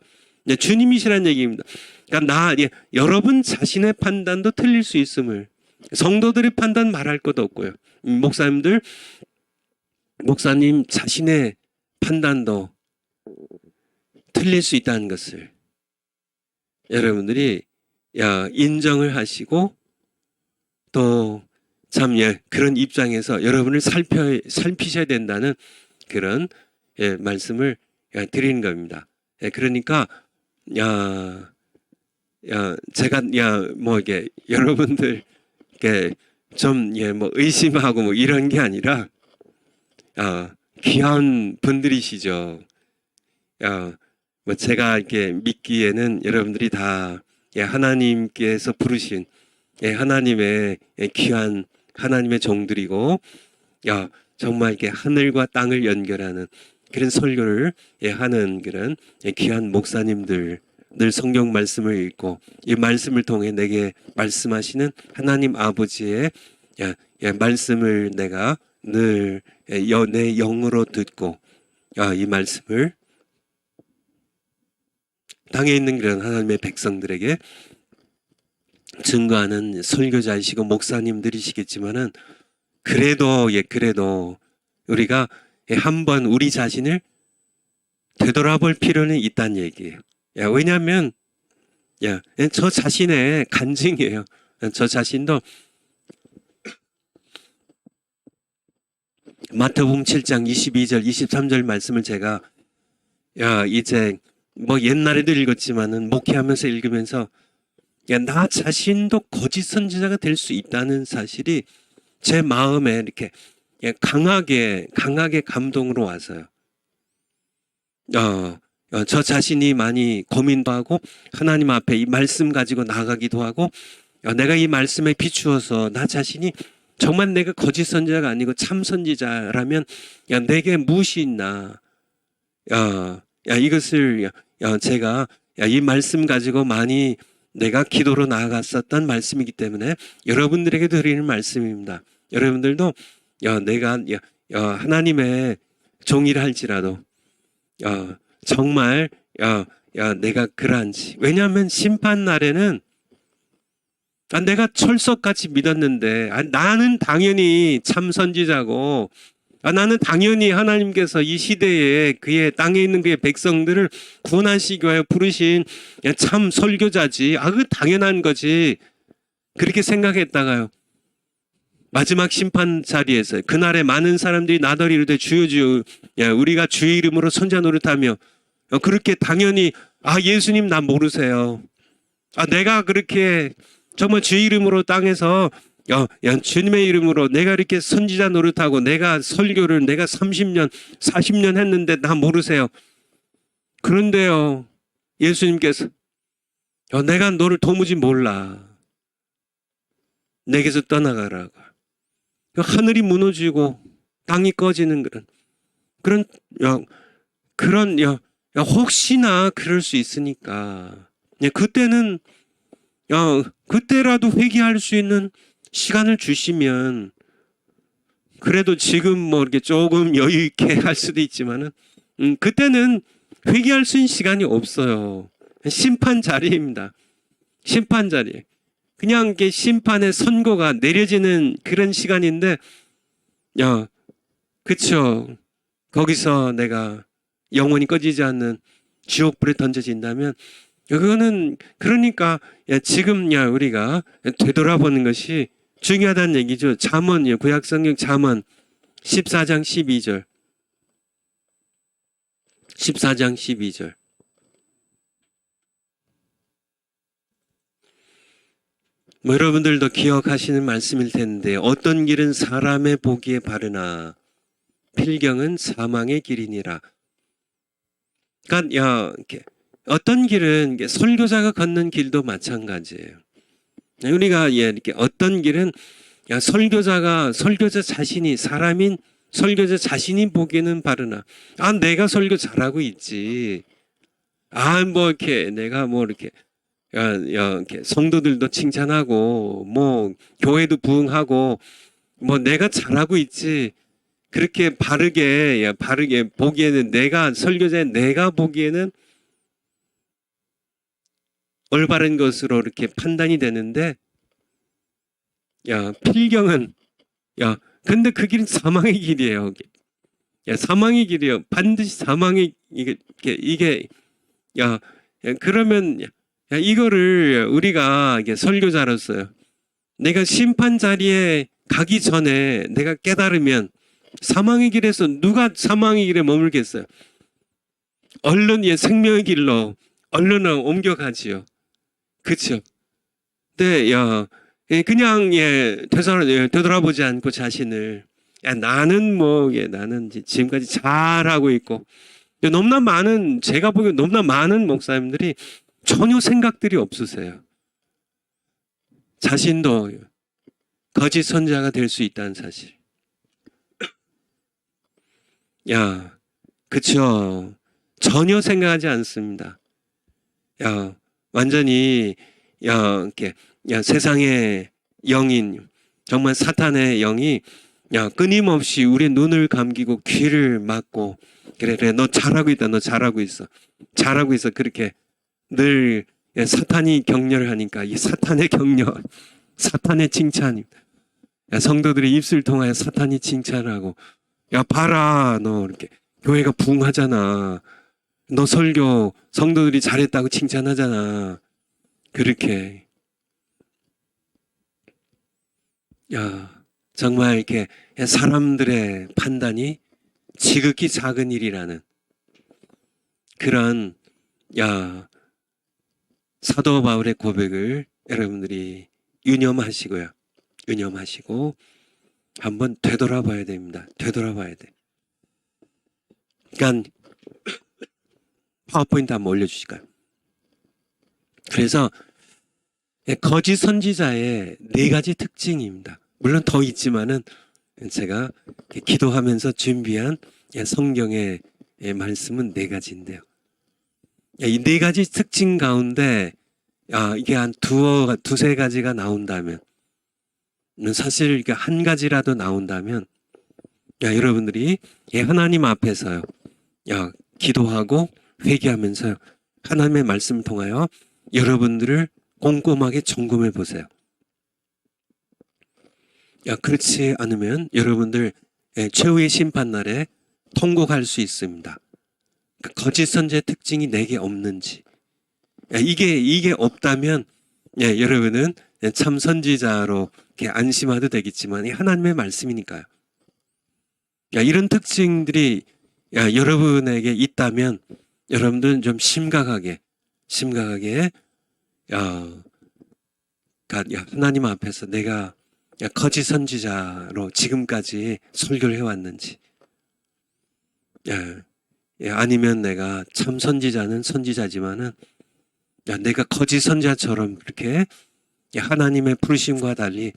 주님이시란 얘기입니다. 그러니까 여러분 자신의 판단도 틀릴 수 있음을, 성도들의 판단 말할 것도 없고요. 목사님 자신의 판단도 틀릴 수 있다는 것을 여러분들이 인정을 하시고, 또 그런 입장에서 여러분을 살피셔야 된다는 그런 말씀을 드리는 겁니다. 예, 그러니까 야, 제가 뭐 이게 여러분들 이게 좀 뭐 의심하고 뭐 이런 게 아니라 귀한 분들이시죠. 뭐 제가 이렇게 믿기에는 여러분들이 다 하나님께서 부르신 하나님의 귀한 하나님의 종들이고 정말 이렇게 하늘과 땅을 연결하는 그런 설교를 하는 그런 귀한 목사님들 늘 성경 말씀을 읽고 이 말씀을 통해 내게 말씀하시는 하나님 아버지의 말씀을 내가 늘 내 영으로 듣고 이 말씀을 땅에 있는 그런 하나님의 백성들에게 증거하는 설교자이시고 목사님들이시겠지만은 그래도 우리가 한번 우리 자신을 되돌아볼 필요는 있다는 얘기예요. 왜냐하면 저 자신의 간증이에요. 저 자신도 마태복음 7장 22절 23절 말씀을 제가 이제 뭐 옛날에도 읽었지만은 목회하면서 읽으면서 나 자신도 거짓 선지자가 될 수 있다는 사실이 제 마음에 이렇게 강하게 감동으로 와서요. 저 자신이 많이 고민도 하고 하나님 앞에 이 말씀 가지고 나가기도 하고 내가 이 말씀에 비추어서 나 자신이 정말 내가 거짓 선지자가 아니고 참 선지자라면 내게 무엇이 있나 이것을 제가 이 말씀 가지고 많이 내가 기도로 나아갔었던 말씀이기 때문에 여러분들에게 드리는 말씀입니다. 여러분들도 내가 하나님의 종이라 할지라도 정말 내가 그러한지 왜냐하면 심판 날에는 내가 철석같이 믿었는데 나는 당연히 참 선지자고 나는 당연히 하나님께서 이 시대에 그의 땅에 있는 그의 백성들을 구원하시기 위하여 부르신 참 설교자지. 그 당연한 거지. 그렇게 생각했다가요. 마지막 심판 자리에서 그날에 많은 사람들이 나더러 이르되 주여 주여 우리가 주의 이름으로 선자 노릇하며 그렇게 당연히 예수님 나 모르세요. 내가 그렇게 정말 주의 이름으로 땅에서 주님의 이름으로 내가 이렇게 선지자 노릇하고 내가 설교를 내가 30년 40년 했는데 나 모르세요. 그런데요 예수님께서 내가 너를 도무지 몰라. 내게서 떠나가라고. 하늘이 무너지고 땅이 꺼지는 그런 혹시나 그럴 수 있으니까 그때는 그때라도 회개할 수 있는 시간을 주시면 그래도 지금 뭐 이렇게 조금 여유 있게 할 수도 있지만은 그때는 회개할 수 있는 시간이 없어요. 심판 자리입니다. 심판 자리. 그냥 이렇게 심판의 선고가 내려지는 그런 시간인데 그쵸. 거기서 내가 영원히 꺼지지 않는 지옥불에 던져진다면 그거는 그러니까 지금 우리가 되돌아보는 것이 중요하다는 얘기죠. 잠언 구약성경 잠언 14장 12절 14장 12절 여러분들도 기억하시는 말씀일 텐데 어떤 길은 사람의 보기에 바르나 필경은 사망의 길이니라. 그러니까 어떤 길은 설교자가 걷는 길도 마찬가지예요. 우리가 이렇게 어떤 길은 설교자 자신이 사람인 설교자 자신이 보기에는 바르나 내가 설교 잘하고 있지 뭐 이렇게 내가 뭐 이렇게 이렇게 성도들도 칭찬하고 뭐 교회도 부흥하고 뭐 내가 잘하고 있지 그렇게 바르게 보기에는 내가 설교자의 내가 보기에는 올바른 것으로 이렇게 판단이 되는데 필경은 근데 그 길은 사망의 길이에요. 사망의 길이에요. 반드시 사망의 이게 그러면 이거를 우리가 설교자로서요. 내가 심판 자리에 가기 전에 내가 깨달으면 사망의 길에서 누가 사망의 길에 머물겠어요? 얼른 생명의 길로 얼른 옮겨가지요. 그렇죠? 네, 그냥 되돌아보지 않고 자신을 나는 나는 지금까지 잘하고 있고 너무나 많은 제가 보기엔 너무나 많은 목사님들이 전혀 생각들이 없으세요. 자신도 거짓 선지자가 될 수 있다는 사실. 그쵸. 전혀 생각하지 않습니다. 완전히 이렇게 세상의 영인 정말 사탄의 영이 끊임없이 우리의 눈을 감기고 귀를 막고 그래 너 잘하고 있다 너 잘하고 있어 그렇게 늘 사탄이 격려를 하니까 이 사탄의 격려 사탄의 칭찬 성도들의 입술 통하여 사탄이 칭찬하고 봐라 너 이렇게 교회가 부흥하잖아 너 설교 성도들이 잘했다고 칭찬하잖아 그렇게 정말 이렇게 사람들의 판단이 지극히 작은 일이라는 그런 사도 바울의 고백을 여러분들이 유념하시고요. 유념하시고 한번 되돌아봐야 됩니다. 되돌아봐야 돼. 그러니까 파워포인트 한번 올려주실까요? 그래서 거짓 선지자의 4가지 특징입니다. 물론 더 있지만은 제가 기도하면서 준비한 성경의 말씀은 4가지인데요. 이 4가지 특징 가운데 이게 한 두세 가지가 나온다면 사실 한 가지라도 나온다면 여러분들이 하나님 앞에서요 기도하고 회개하면서 하나님의 말씀을 통하여 여러분들을 꼼꼼하게 점검해 보세요. 그렇지 않으면 여러분들 최후의 심판날에 통곡할 수 있습니다. 거짓 선지의 특징이 내게 없는지 이게 없다면 여러분은 참 선지자로 안심해도 되겠지만 하나님의 말씀이니까요. 이런 특징들이 여러분에게 있다면 여러분들은 좀 심각하게 하나님 앞에서 내가 거짓 선지자로 지금까지 설교를 해왔는지 아니면 내가 참 선지자는 선지자지만은 내가 거짓 선지자처럼 그렇게 하나님의 부르심과 달리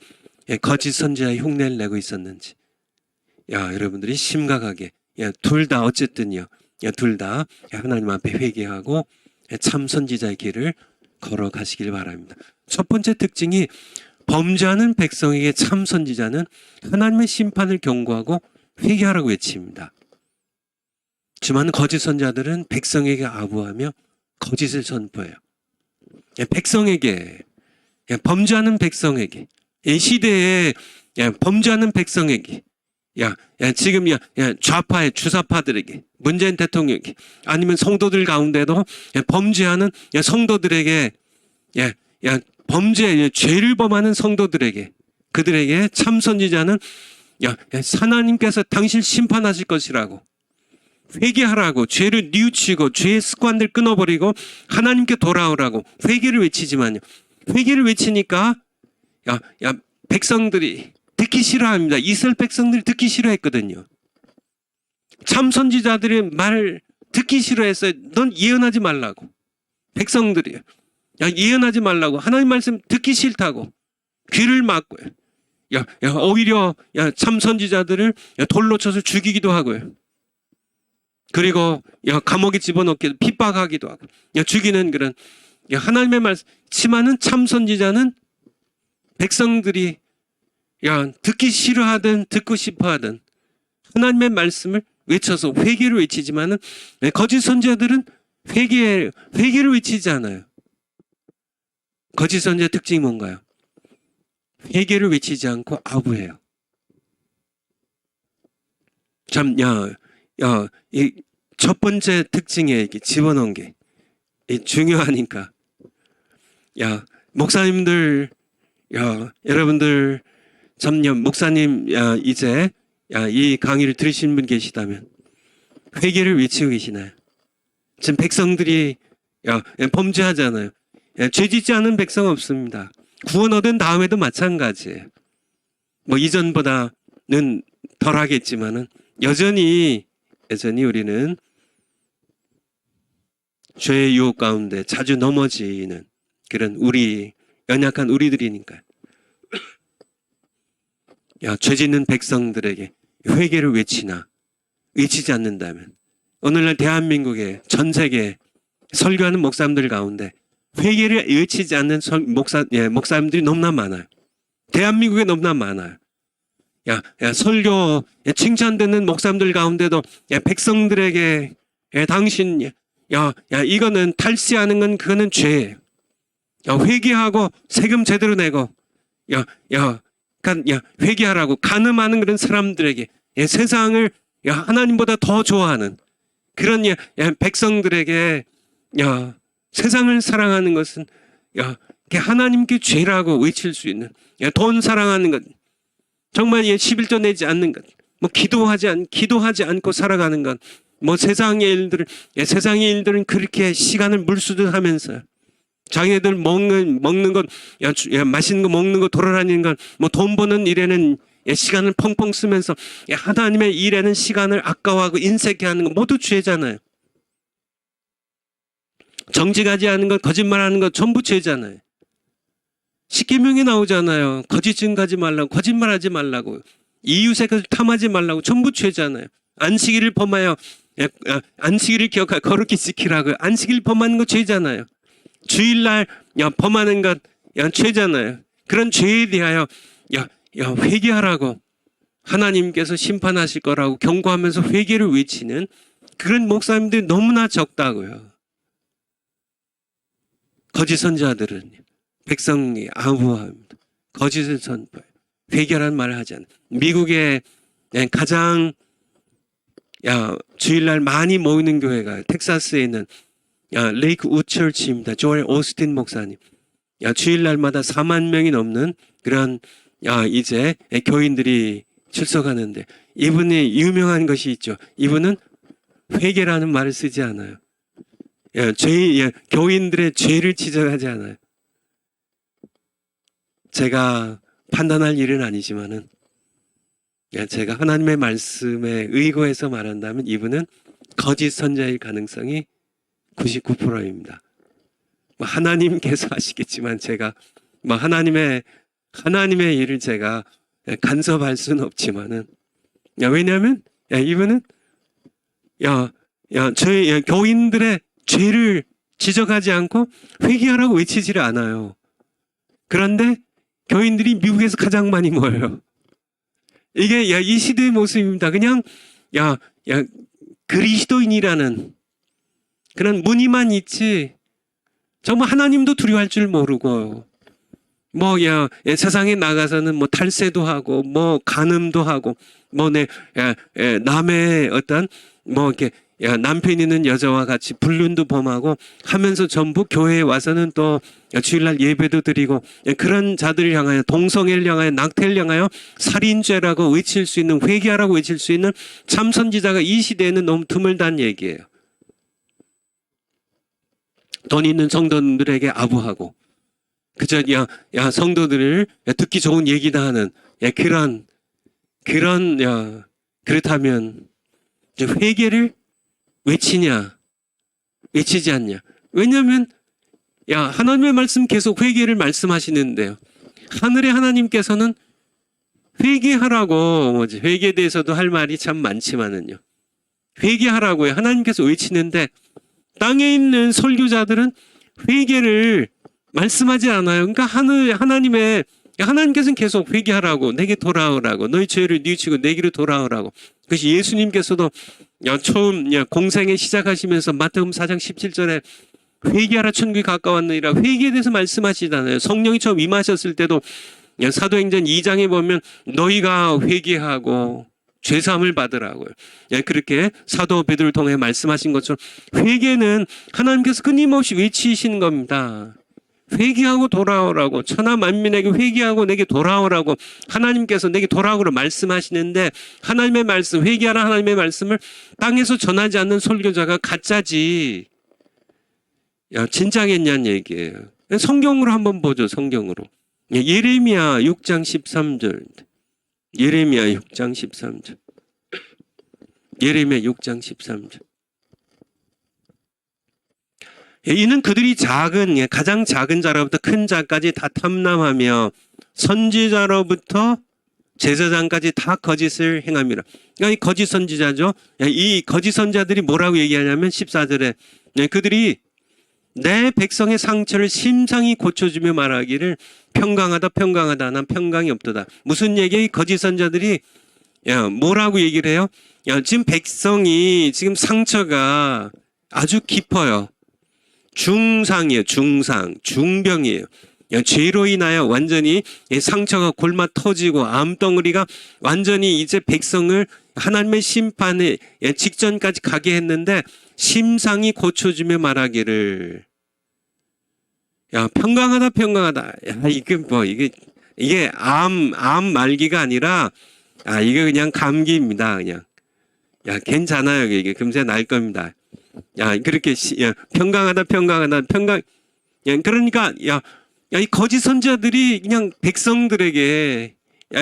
거짓 선지자의 흉내를 내고 있었는지 여러분들이 심각하게 둘 다 어쨌든요 둘 다 하나님 앞에 회개하고 참 선지자의 길을 걸어가시길 바랍니다. 첫 번째 특징이 범죄하는 백성에게 참 선지자는 하나님의 심판을 경고하고 회개하라고 외칩니다. 하지만 거짓 선지자들은 백성에게 아부하며 거짓을 선포해요. 백성에게 범죄하는 백성에게 이 시대에 범죄하는 백성에게 지금 좌파의 주사파들에게 문재인 대통령에게 아니면 성도들 가운데도 범죄하는 성도들에게 범죄 죄를 범하는 성도들에게 그들에게 참 선지자는 하나님께서 당신 심판하실 것이라고 회개하라고 죄를 뉘우치고 죄의 습관들 끊어버리고 하나님께 돌아오라고 회개를 외치지만요 회개를 외치니까 백성들이 듣기 싫어합니다. 이스라엘 백성들이 듣기 싫어했거든요. 참 선지자들의 말 듣기 싫어했어요. 넌 예언하지 말라고. 백성들이 예언하지 말라고. 하나님 말씀 듣기 싫다고. 귀를 막고요. 오히려 참 선지자들을 돌로 쳐서 죽이기도 하고요. 그리고 감옥에 집어넣기도 핍박하기도 하고 죽이는 그런 하나님의 말씀치만은 참 선지자는 백성들이 듣기 싫어하든 듣고 싶어하든 하나님의 말씀을 외쳐서 회개를 외치지만은 거짓 선지자들은 회개를 외치지 않아요. 거짓 선지자의 특징이 뭔가요? 회개를 외치지 않고 아부해요. 참, 이 첫 번째 특징에 이렇게 집어넣은 게 중요하니까. 목사님들, 여러분들, 참요, 목사님, 이제, 이 강의를 들으신 분 계시다면, 회개를 외치고 계시나요? 지금 백성들이 범죄하잖아요. 죄짓지 않은 백성 없습니다. 구원 얻은 다음에도 마찬가지예요. 뭐 이전보다는 덜하겠지만은 여전히 우리는 죄의 유혹 가운데 자주 넘어지는 그런 연약한 우리들이니까요. 죄짓는 백성들에게 회개를 외치지 않는다면 오늘날 대한민국의 전 세계 설교하는 목사님들 가운데 회개를 외치지 않는 목사님들이 너무나 많아요. 대한민국에 너무나 많아요. 설교 칭찬되는 목사님들 가운데도 백성들에게 당신 이거는 탈세하는 건 그거는 죄예요. 회개하고 세금 제대로 내고 회개하라고 간음하는 그런 사람들에게 세상을 하나님보다 더 좋아하는 그런 백성들에게 세상을 사랑하는 것은 하나님께 죄라고 외칠 수 있는 돈 사랑하는 것 정말 11조 내지 않는 것 뭐 기도하지 않고 살아가는 것 뭐 세상의 일들은 그렇게 시간을 물수듯 하면서 자기네들 먹는 것 맛있는 거 먹는 거 돌아다니는 것 뭐 돈 버는 일에는 시간을 펑펑 쓰면서 하나님의 일에는 시간을 아까워하고 인색해하는 거 모두 죄잖아요. 정직하지 않은 것, 거짓말하는 것 전부 죄잖아요. 십계명에 나오잖아요. 거짓 증거하지 말라고, 거짓말하지 말라고, 이웃의 것을 탐하지 말라고 전부 죄잖아요. 안식일을 범하여 안식일을 기억하여 거룩히 지키라고. 안식일 범하는 거 죄잖아요. 주일날 범하는 것 죄잖아요. 그런 죄에 대하여 회개하라고 하나님께서 심판하실 거라고 경고하면서 회개를 외치는 그런 목사님들이 너무나 적다고요. 거짓 선지자들은 백성이 아부합니다. 거짓을 선포해요. 회개라는 말을 하지 않아요. 미국의 가장 주일날 많이 모이는 교회가 텍사스에 있는 레이크 우처치입니다. 조엘 오스틴 목사님. 주일날마다 4만 명이 넘는 그런 이제 교인들이 출석하는데 이분이 유명한 것이 있죠. 이분은 회개라는 말을 쓰지 않아요. 교인들의 죄를 지적하지 않아요. 제가 판단할 일은 아니지만은 제가 하나님의 말씀에 의거해서 말한다면 이분은 거짓 선자일 가능성이 99%입니다. 하나님께서 하시겠지만 제가 하나님의 일을 제가 간섭할 수는 없지만은 왜냐하면 이분은 저희 교인들의 죄를 지적하지 않고 회개하라고 외치지를 않아요. 그런데 교인들이 미국에서 가장 많이 모여요. 이게 이 시대의 모습입니다. 그냥 그리스도인이라는 그런 무늬만 있지 정말 하나님도 두려워할 줄 모르고 세상에 나가서는 탈세도 하고 간음도 하고 남의 어떤 이렇게 남편 있는 여자와 같이 불륜도 범하고 하면서 전부 교회에 와서는 또 주일날 예배도 드리고 그런 자들을 향하여 동성애를 향하여 낙태를 향하여 살인죄라고 외칠 수 있는 회개하라고 외칠 수 있는 참 선지자가 이 시대에는 너무 드물다는 얘기예요. 돈 있는 성도들에게 아부하고 그저 성도들을 듣기 좋은 얘기다 하는 그렇다면 회개를 외치냐 외치지 않냐. 왜냐하면 하나님의 말씀 계속 회개를 말씀하시는데요. 하늘의 하나님께서는 회개하라고 회개에 대해서도 할 말이 참 많지만은요. 회개하라고요. 하나님께서 외치는데 땅에 있는 설교자들은 회개를 말씀하지 않아요. 그러니까 하나님께서는 계속 회개하라고 내게 돌아오라고 너희 죄를 뉘우치고 내게로 돌아오라고. 그것이 예수님께서도 처음 공생에 시작하시면서 마태복음 4장 17절에 회개하라 천국이 가까웠느니라 회개에 대해서 말씀하시잖아요. 성령이 처음 임하셨을 때도 사도행전 2장에 보면 너희가 회개하고 죄사함을 받으라고요. 그렇게 사도 베드로를 통해 말씀하신 것처럼 회개는 하나님께서 끊임없이 외치시는 겁니다. 회개하고 돌아오라고, 천하 만민에게 회개하고 내게 돌아오라고 하나님께서 내게 돌아오라고 말씀하시는데, 하나님의 말씀, 회개하라 하나님의 말씀을 땅에서 전하지 않는 설교자가 가짜지. 야, 진짜겠냐는 얘기예요. 성경으로 한번 보죠. 성경으로. 예레미야 6장 13절. 예레미야 6장 13절. 예레미야 6장 13절. 이는 그들이 가장 작은 자로부터 큰 자까지 다 탐람하며 선지자로부터 제사장까지 다 거짓을 행함이라. 그러니까 이 거짓 선지자죠. 이 거짓 선지자들이 뭐라고 얘기하냐면 14절에 그들이 내 백성의 상처를 심상히 고쳐주며 말하기를 평강하다 평강하다 난 평강이 없도다. 무슨 얘기야? 이 거짓 선지자들이 뭐라고 얘기를 해요? 지금 백성이 지금 상처가 아주 깊어요. 중상이에요. 중병이에요. 죄로 인하여 완전히 상처가 골마 터지고 암덩어리가 완전히 이제 백성을 하나님의 심판에 직전까지 가게 했는데 심상이 고쳐주며 말하기를 평강하다 평강하다. 이게 암 말기가 아니라 이게 그냥 감기입니다. 그냥 괜찮아요. 이게 금세 날 겁니다. 그렇게 평강하다 평강하다 평강. 그러니까 이 거짓 선지자들이 그냥 백성들에게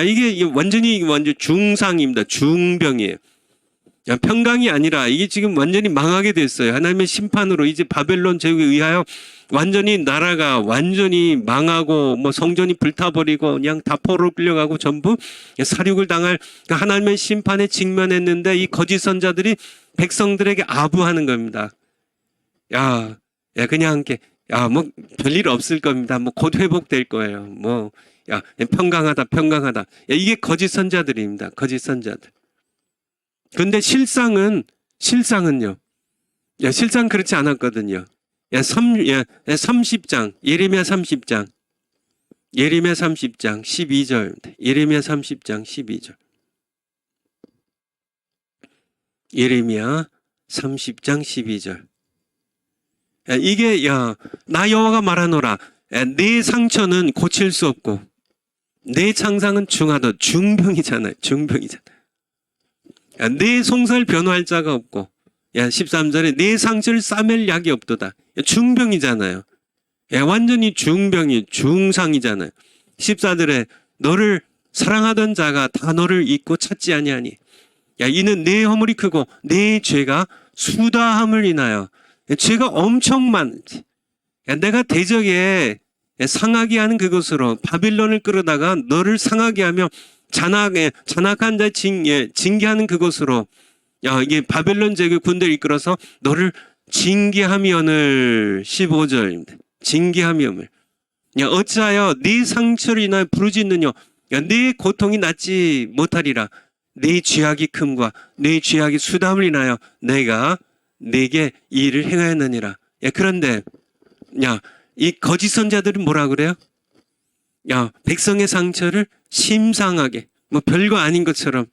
이게 완전히 중상입니다. 중병이에요. 평강이 아니라 이게 지금 완전히 망하게 됐어요. 하나님의 심판으로 이제 바벨론 제국에 의하여 완전히 나라가 완전히 망하고 뭐 성전이 불타버리고 그냥 다 포로로 끌려가고 전부 사륙을 당할 하나님의 심판에 직면했는데 이 거짓 선자들이 백성들에게 아부하는 겁니다. 그냥 뭐 별일 없을 겁니다. 뭐 곧 회복될 거예요. 뭐 평강하다 평강하다. 이게 거짓 선자들입니다. 거짓 선자들. 근데 실상은요. 실상 그렇지 않았거든요. 30장, 예레미야 30장 12절. 예레미야 30장 12절. 예레미야 30장 12절. 이게 나 여호와가 말하노라. 내 상처는 고칠 수 없고 내 창상은 중하다. 중병이잖아요. 내 송사를 변호할 자가 없고 13절에 내 상처를 싸맬 약이 없도다. 중병이잖아요. 완전히 중상이잖아요. 14절에 너를 사랑하던 자가 다 너를 잊고 찾지 아니하니 이는 내 허물이 크고 내 죄가 수다함을 인하여. 죄가 엄청 많지. 내가 대적에 상하게 하는 그것으로 바빌론을 끌어다가 너를 상하게 하며 잔악한 자 징계하는 그것으로 이게 바벨론 제국 군대를 이끌어서 너를 징계하며늘. 15절입니다. 징계하며늘. 어찌하여 네 상처를 인하여 부르짖느냐. 네 고통이 낫지 못하리라. 네 죄악이 큼과 네 죄악이 수담을 인하여 내가 내게 이 일을 행하였느니라. 그런데 이 거짓 선자들은 뭐라 그래요? 백성의 상처를 심상하게 뭐 별거 아닌 것처럼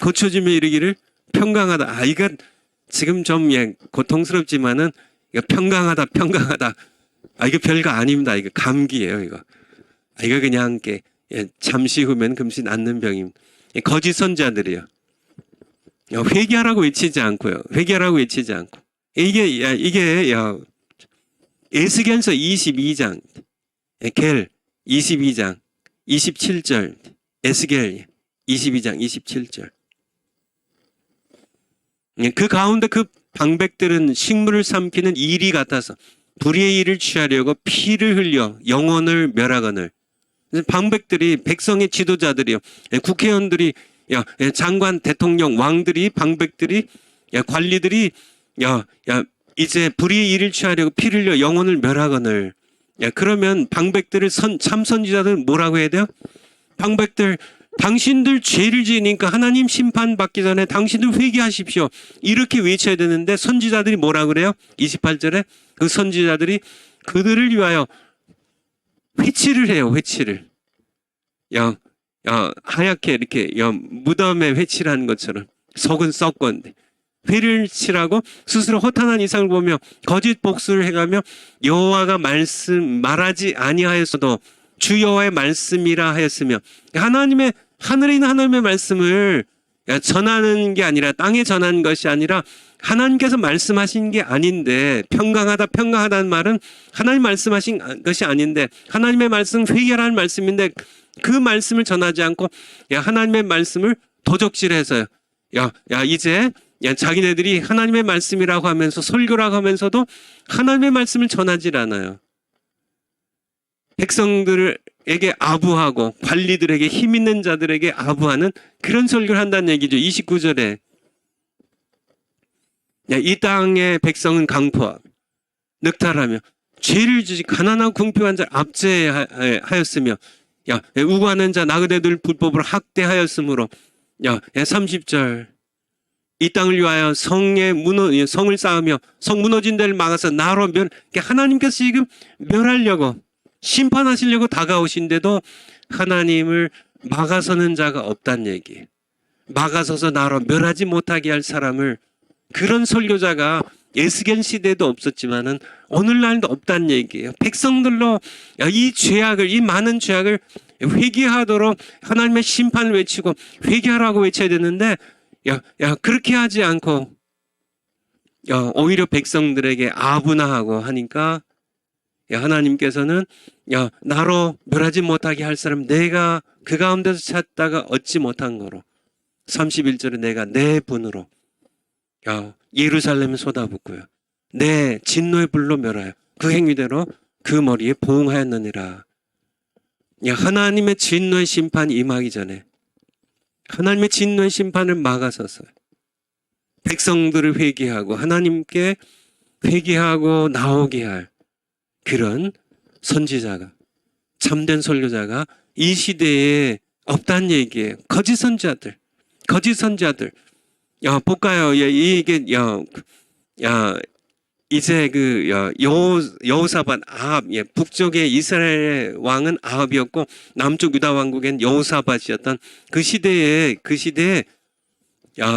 고쳐주며 이르기를 평강하다. 이거 지금 좀 고통스럽지만은 평강하다. 이거 별거 아닙니다. 이거 감기예요. 이거 그냥 잠시 후면 금시 낫는 병입니다. 거짓 선자들이요. 회개하라고 외치지 않고요. 이게 에스겔서 22장, 겔 22장 27절, 에스겔 22장 27절. 그 가운데 그 방백들은 식물을 삼키는 이리 같아서 불의의 일을 취하려고 피를 흘려 영혼을 멸하거늘. 방백들이 백성의 지도자들이요, 국회의원들이, 장관, 대통령, 왕들이, 방백들이, 관리들이 이제 불의의 일을 취하려고 피를 흘려 영혼을 멸하거늘. 그러면 방백들을 참 선지자들은 뭐라고 해야 돼요? 방백들, 당신들 죄를 지으니까 하나님 심판받기 전에 당신들 회개하십시오. 이렇게 외쳐야 되는데 선지자들이 뭐라 그래요? 28절에 그 선지자들이 그들을 위하여 회치를 해요. 회치를. 하얗게 이렇게 무덤에 회치를 하는 것처럼 속은 썩건데 회를 치라고 스스로 허탄한 이상을 보며 거짓 복수를 해가며 여호와가 말하지 아니하였어도 주 여호와의 말씀이라 하였으며 하나님의 하늘에 있는 하나님의 말씀을 전하는 게 아니라 땅에 전한 것이 아니라 하나님께서 말씀하신 게 아닌데 평강하다는 말은 하나님 말씀하신 것이 아닌데 하나님의 말씀 회개라는 말씀인데 그 말씀을 전하지 않고 하나님의 말씀을 도적질해서요. 이제 자기네들이 하나님의 말씀이라고 하면서 설교라고 하면서도 하나님의 말씀을 전하질 않아요. 백성들에게 아부하고 관리들에게 힘 있는 자들에게 아부하는 그런 설교를 한다는 얘기죠. 29절에 이 땅의 백성은 강포하며 늑탈하며 죄를 지지 가난하고 궁핍한 자를 압제하였으며 우고하는 자 나그네들 불법으로 학대하였으므로 30절 이 땅을 위하여 성을 쌓으며 성 무너진 데를 막아서 나로 하나님께서 지금 멸하려고 심판하시려고 다가오신데도 하나님을 막아서는 자가 없다는 얘기. 막아서서 나로 멸하지 못하게 할 사람을 그런 설교자가 에스겔 시대도 없었지만은 오늘날도 없다는 얘기예요. 백성들로 이 많은 죄악을 회개하도록 하나님의 심판을 외치고 회개하라고 외쳐야 되는데 그렇게 하지 않고 오히려 백성들에게 아부나하고 하니까 하나님께서는 나로 멸하지 못하게 할 사람 내가 그 가운데서 찾다가 얻지 못한 거로 31절에 내가 내 분으로 예루살렘을 쏟아붓고요 내 진노의 불로 멸하여 그 행위대로 그 머리에 보응하였느니라. 하나님의 진노의 심판이 임하기 전에 하나님의 진노의 심판을 막아서서 백성들을 회개하고 하나님께 회개하고 나오게 할 그런 선지자가 참된 설교자가 이 시대에 없다는 얘기예요. 거짓 선지자들 볼까요? 이게 이제 여호사밧 아합 북쪽의 이스라엘 왕은 아합이었고 남쪽 유다 왕국엔 여호사밧이었던 그 시대에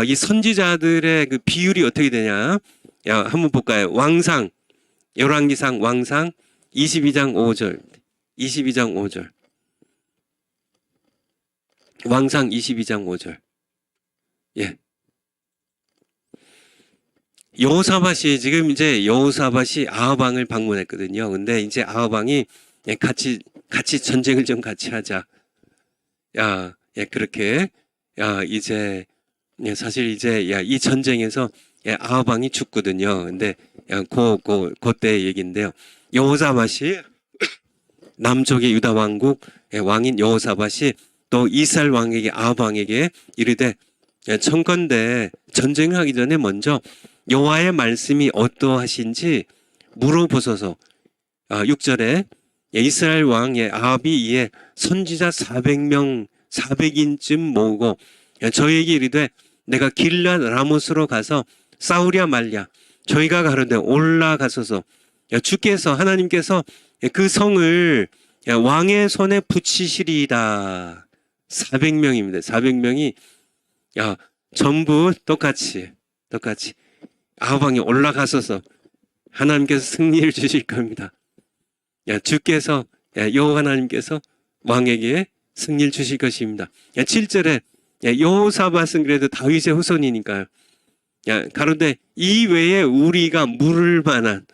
이 선지자들의 그 비율이 어떻게 되냐? 한번 볼까요? 왕상 열왕기상 왕상 22장 5절 왕상 22장 5절 여호사밧이 지금 이제 여호사밧이 아합 왕을 방문했거든요. 근데 이제 아합 왕이 같이 전쟁을 좀 같이 하자. 그렇게 이제 사실 이제 이 전쟁에서 아합 왕이 죽거든요. 근데 그때 얘기인데요. 여호사밧이 남쪽의 유다 왕국 왕인 여호사밧이 또 이스라엘 왕에게 아합 왕에게 이르되 청컨대 전쟁을 하기 전에 먼저 여호와의 말씀이 어떠하신지 물어보소서. 6절에 이스라엘 왕 아합이 이에 선지자 400인쯤 모으고 저에게 이르되 내가 길앗 라못으로 가서 싸우랴 말랴. 저희가 가로되 올라가소서. 주께서 하나님께서 그 성을 왕의 손에 붙이시리이다. 400명입니다. 400명이 전부 똑같이 아합 왕이 올라가소서. 하나님께서 승리를 주실 겁니다. 주께서 여호와 하나님께서 왕에게 승리를 주실 것입니다. 7절에 여호사밧은 그래도 다윗의 후손이니까요. 가로되 이 외에 우리가 물을 만한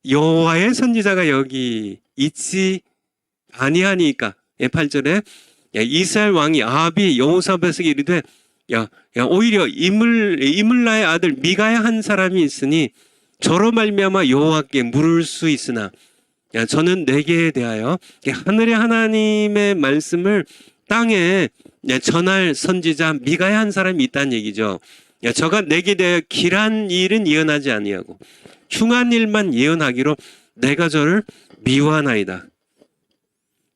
여호와의 선지자가 여기 있지 아니하니까. 8절에 이스라엘 왕이 아합이 여호사밧에게 이르되 오히려 이물라의 아들 미가야 한 사람이 있으니 저로 말미암아 여호와께 물을 수 있으나 저는 내게 대하여 하늘의 하나님의 말씀을 땅에 전할 선지자 미가야 한 사람이 있다는 얘기죠. 저가 내게 대하여 길한 일은 예언하지 아니하고 흉한 일만 예언하기로 내가 저를 미워하나이다.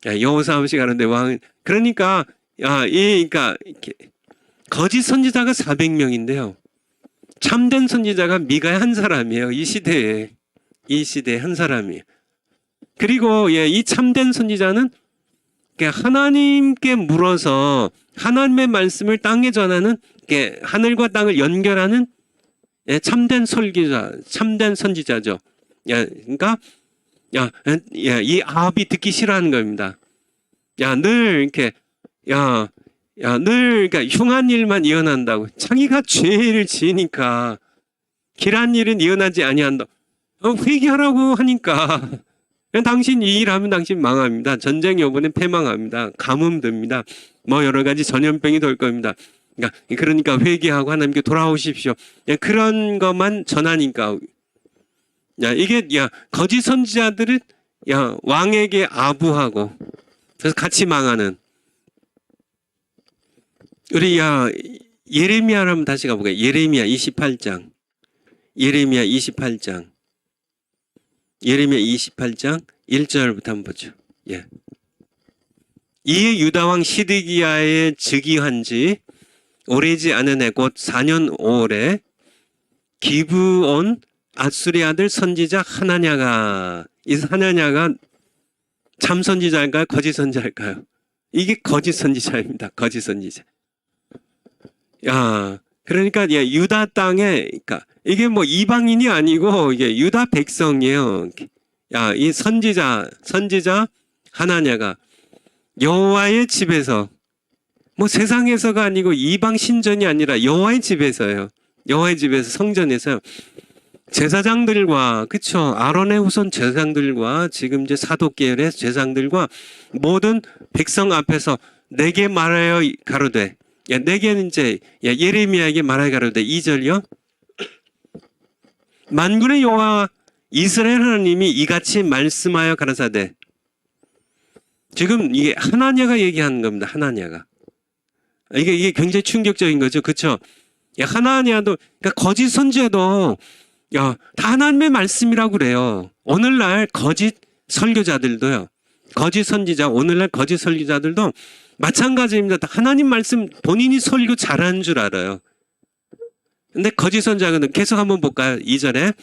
여호사밧이 가는데 왕은 그러니까 거짓 선지자가 400명인데요. 참된 선지자가 미가야 한 사람이에요. 이 시대에 한 사람이에요. 그리고 이 참된 선지자는 하나님께 물어서 하나님의 말씀을 땅에 전하는 하늘과 땅을 연결하는 예, 참된 설교자, 참된 선지자죠. 야, 그러니까 이 아합이 듣기 싫어하는 겁니다. 늘 이렇게 늘 그러니까 흉한 일만 예언한다고. 자기가 죄를 지으니까 길한 일은 예언하지 아니한다. 회개하라고 하니까 당신 이 일하면 당신 망합니다. 전쟁 여부는 패망합니다. 가뭄 듭니다. 뭐 여러 가지 전염병이 돌 겁니다. 그러니까 회개하고 하나님께 돌아오십시오. 그런 것만 전하니까 이게 거짓 선지자들은 왕에게 아부하고 그래서 같이 망하는. 우리 예레미야를 한번 다시 가볼까요? 예레미야 28장. 예레미야 28장 1절부터 한번 보죠. 예. 이에 유다왕 시드기야의 즉위한 지 오래지 않은 해 곧 4년 5월에 기브온 아수리 아들 선지자 하나냐가, 이 하나냐가 참 선지자일까요? 거짓 선지자일까요? 이게 거짓 선지자입니다. 거짓 선지자. 그러니까 유다 땅에, 그러니까 이게 뭐 이방인이 아니고 이게 유다 백성이에요. 이 선지자 하나냐가 여호와의 집에서, 뭐 세상에서가 아니고 이방 신전이 아니라 여호와의 집에서요. 여호와의 집에서, 성전에서 제사장들과, 그쵸, 아론의 후손 제사장들과 지금 이제 사독계열의 제사장들과 모든 백성 앞에서 내게 말하여 가로되, 내게는 이제 예레미야에게 말하여 가로되, 2절요. 만군의 여호와 이스라엘 하나님이 이같이 말씀하여 가라사대. 지금 이게 하나냐가 얘기하는 겁니다. 하나냐가. 이게 굉장히 충격적인 거죠. 그쵸? 하나냐도, 그러니까 거짓 선지자도 다 하나님의 말씀이라고 그래요. 오늘날 거짓 설교자들도요. 거짓 선지자, 오늘날 거짓 설교자들도 마찬가지입니다. 하나님 말씀 본인이 설교 잘하는 줄 알아요. 근데 거짓 선지자는 계속 한번 볼까요? 2절에.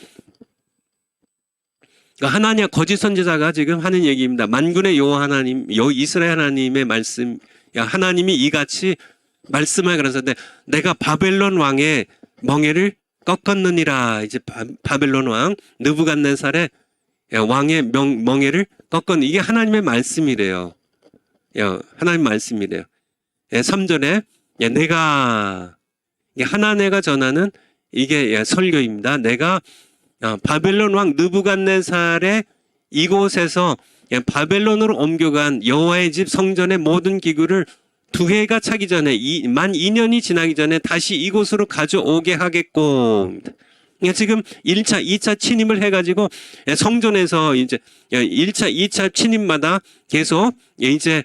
하나냐 거짓 선지자가 지금 하는 얘기입니다. 만군의 여호와 하나님, 이스라엘 하나님의 말씀, 하나님이 이같이 말씀하여 가라사대 내가 바벨론 왕의 멍에를 꺾었느니라. 이제 바벨론 왕 느부갓네살의 왕의 멍에를 꺾었느. 이게 하나님의 말씀이래요. 하나님 말씀이래요. 3절에 내가, 하나네가 전하는 이게 설교입니다. 내가 바벨론 왕 느부갓네살의 이곳에서 바벨론으로 옮겨간 여호와의 집 성전의 모든 기구를 2해가 차기 전에, 만 2년이 지나기 전에 다시 이곳으로 가져오게 하겠고. 지금 1차, 2차 침입을 해가지고 성전에서 이제 1차, 2차 침입마다 계속 이제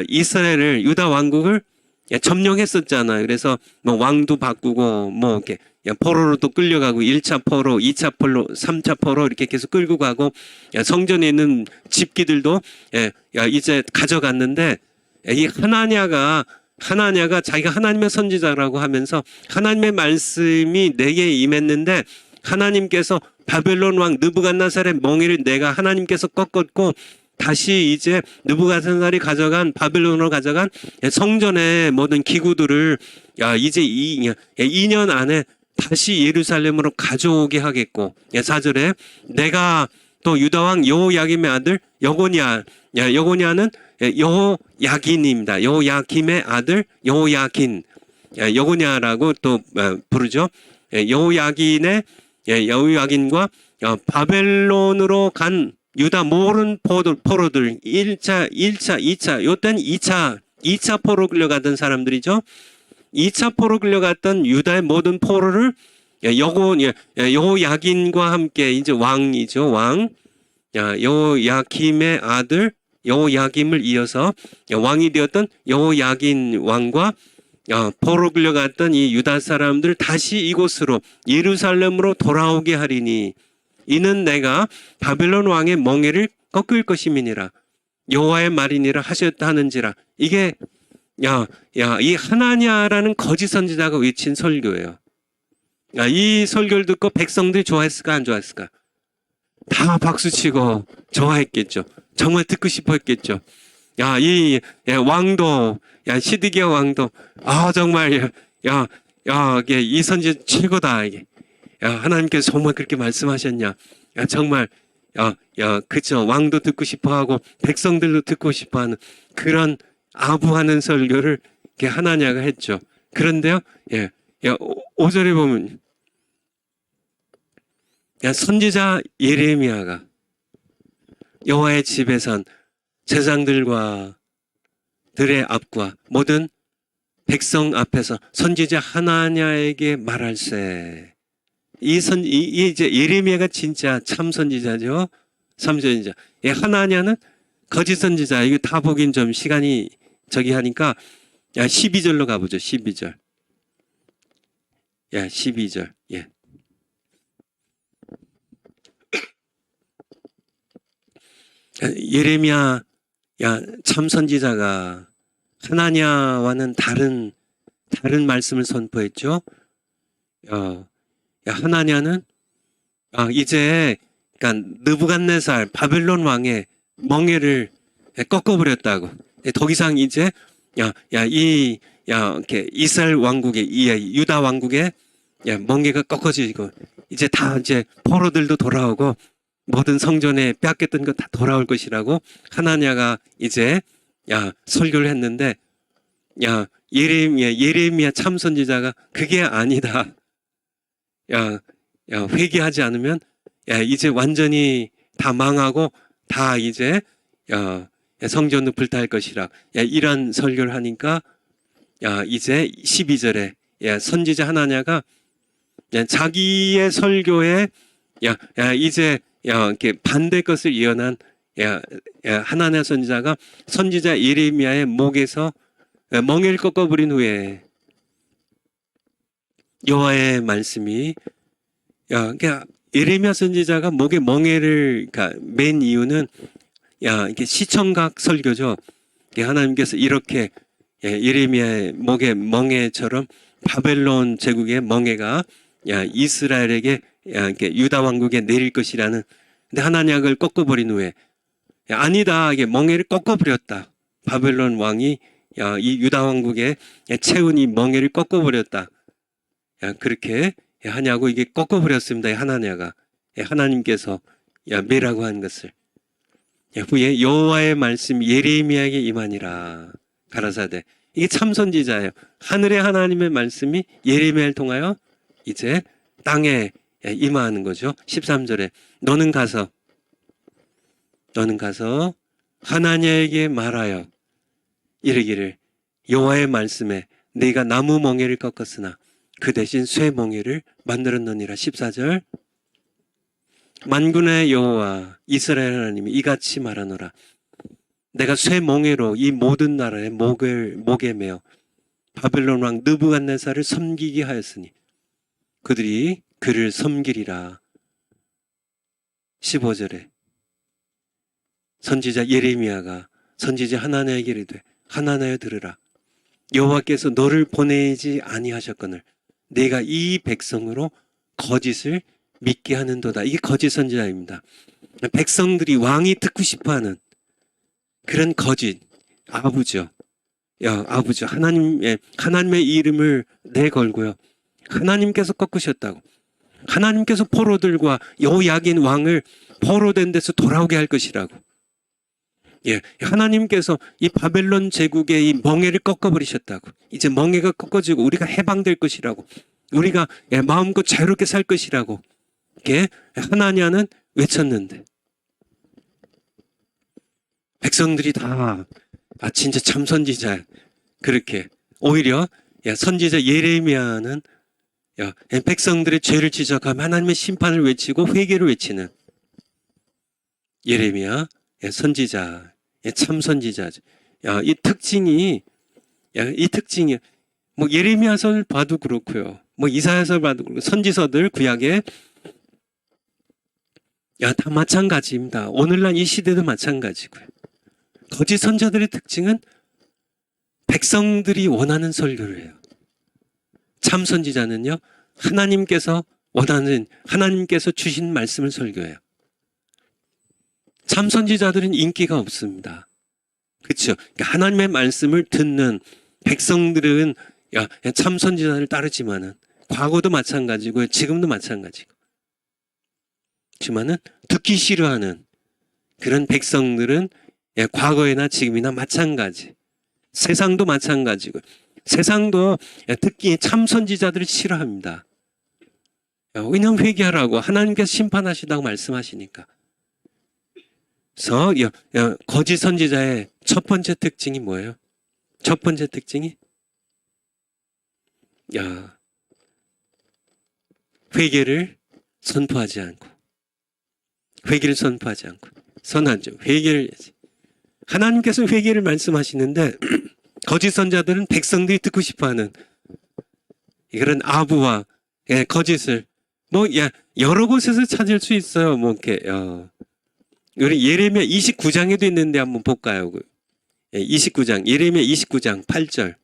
이스라엘을, 유다 왕국을 점령했었잖아요. 그래서 뭐 왕도 바꾸고 뭐 이렇게 포로로 또 끌려가고 1차 포로, 2차 포로, 3차 포로 이렇게 계속 끌고 가고 성전에 있는 집기들도 이제 가져갔는데, 이 하나냐가 자기가 하나님의 선지자라고 하면서 하나님의 말씀이 내게 임했는데 하나님께서 바벨론 왕 느부갓네살의 멍에를 내가 하나님께서 꺾었고 다시 이제 느부갓네살이 가져간, 바벨론으로 가져간 성전의 모든 기구들을 이제 2년 안에 다시 예루살렘으로 가져오게 하겠고. 4절에 내가 또 유다왕 여호야김의 아들 여고냐는 여호야긴입니다. 여호야김의 아들 여호야긴, 여고냐라고 또 부르죠. 여호야긴과 바벨론으로 간 유다 모든 포로들, 1차, 2차, 요때는 2차 포로 끌려가던 사람들이죠. 2차 포로 끌려갔던 유다의 모든 포로를 여호야긴과 함께, 이제 왕이죠, 왕. 여호야김의 아들 여호야김을 이어서 왕이 되었던 여호야긴 왕과 포로 끌려갔던 이 유다 사람들 다시 이곳으로, 예루살렘으로 돌아오게 하리니 이는 내가 바벨론 왕의 멍에를 꺾을 것임이니라. 여호와의 말이니라 하셨다 하는지라. 이게 이 하나냐라는 거짓 선지자가 외친 설교예요. 이 설교를 듣고 백성들이 좋아했을까 안 좋아했을까? 다 박수치고 좋아했겠죠. 정말 듣고 싶어 했겠죠. 이 왕도, 시드기야 왕도 정말 야, 이게 이 선지 최고다. 이게. 야, 하나님께서 정말 그렇게 말씀하셨냐? 야, 정말 그쵸. 왕도 듣고 싶어하고 백성들도 듣고 싶어하는 그런 아부하는 설교를 이렇게 하나냐가 했죠. 그런데요, 예, 5절에 보면 선지자 예레미야가 여호와의 집에선 제사장들과 들의 앞과 모든 백성 앞에서 선지자 하나냐에게 말할세. 이 이제 예레미야가 진짜 참 선지자죠. 참 선지자. 예, 하나냐는 거짓 선지자. 이거 다 보긴 좀 시간이 저기 하니까 12절로 가보죠. 12절. 12절. 예. 예레미야 참 선지자가 하나냐와는 다른 말씀을 선포했죠. 하나냐는 이제 그러니까 느부갓네살 바벨론 왕의 멍에를 꺾어버렸다고. 더 이상 이제 이렇게 이스라엘 왕국의 유다 왕국의 멍에가 꺾어지고 이제 다 이제 포로들도 돌아오고 모든 성전에 빼앗겼던 거 다 돌아올 것이라고 하나냐가 이제 설교를 했는데 예레미야 참 선지자가 그게 아니다. 회개하지 않으면 이제 완전히 다 망하고 다 이제 성전도 불타할 것이라 이런 설교를 하니까 이제 12절에 선지자 하나냐가 자기의 설교에 이제 이렇게 반대 것을 예언한 하나냐 선지자가 선지자 예레미야의 목에서 멍에를 꺾어버린 후에 여호와의 말씀이 그러니까 예레미야 선지자가 목에 멍에를 맨 이유는 이렇게 시청각 설교죠. 하나님께서 이렇게 예레미야의 목에 멍에처럼 바벨론 제국의 멍에가 이스라엘에게 이렇게 유다 왕국에 내릴 것이라는. 근데 하나냐가 그걸 꺾어버린 후에 아니다. 이게 멍에를 꺾어버렸다. 바벨론 왕이 이 유다 왕국에 채운 이 멍에를 꺾어버렸다. 그렇게 하냐고 이게 꺾어버렸습니다. 하나냐가 하나님께서 매라고 한 것을 후에 여호와의 말씀 예레미야에게 임하니라 가라사대. 이게 참 선지자예요. 하늘의 하나님의 말씀이 예레미야를 통하여 이제 땅에 임하는 거죠. 13절에 너는 가서 하나냐에게 말하여 이르기를 여호와의 말씀에 네가 나무 멍에를 꺾었으나 그 대신 쇠 멍에를 만들었느니라. 14절 만군의 여호와 이스라엘 하나님이 이같이 말하노라. 내가 쇠 멍에로 이 모든 나라의 목에 매어 바벨론 왕 느부갓네살을 섬기게 하였으니 그들이 그를 섬기리라. 15절에 선지자 예레미야가 선지자 하나냐에게 이르되 하나냐여 들으라. 여호와께서 너를 보내지 아니하셨거늘 내가 이 백성으로 거짓을 믿게 하는도다. 이게 거짓 선지자입니다. 백성들이 왕이 듣고 싶어하는 그런 거짓 아부죠. 아부죠. 하나님의 이름을 내걸고요. 하나님께서 꺾으셨다고. 하나님께서 포로들과 여호야긴 왕을 포로된 데서 돌아오게 할 것이라고. 하나님께서 이 바벨론 제국의 이 멍에를 꺾어버리셨다고. 이제 멍에가 꺾어지고 우리가 해방될 것이라고. 우리가 마음껏 자유롭게 살 것이라고. 하나냐는 외쳤는데 백성들이 다 진짜 참 선지자 그렇게 오히려 선지자 예레미야는 백성들의 죄를 지적하며 하나님의 심판을 외치고 회개를 외치는 예레미야 선지자 참 선지자죠. 이 특징이 뭐 예레미야서를 봐도 그렇고요. 뭐 이사야서를 봐도 그렇고 선지서들 구약에 다 마찬가지입니다. 오늘날 이 시대도 마찬가지고요. 거짓 선자들의 특징은 백성들이 원하는 설교를 해요. 참 선지자는요, 하나님께서 주신 말씀을 설교해요. 참 선지자들은 인기가 없습니다. 그렇죠? 하나님의 말씀을 듣는 백성들은 참 선지자를 따르지만은 과거도 마찬가지고 지금도 마찬가지고 지만은 듣기 싫어하는 그런 백성들은 과거에나 지금이나 마찬가지. 세상도 마찬가지고 세상도 듣기 참 선지자들을 싫어합니다. 왜냐하면 회개하라고 하나님께서 심판하시다고 말씀하시니까. 그래서 거짓 선지자의 첫 번째 특징이 뭐예요? 첫 번째 특징이 회개를 선포하지 않고 회개를 선포하지 않고 선하죠. 회개를 하나님께서 회개를 말씀하시는데 거짓 선자들은 백성들이 듣고 싶어하는 이런 아부와 거짓을 여러 곳에서 찾을 수 있어요. 이렇게 우리 예레미야 29장에도 있는데 한번 볼까요? 29장 예레미야 29장 8절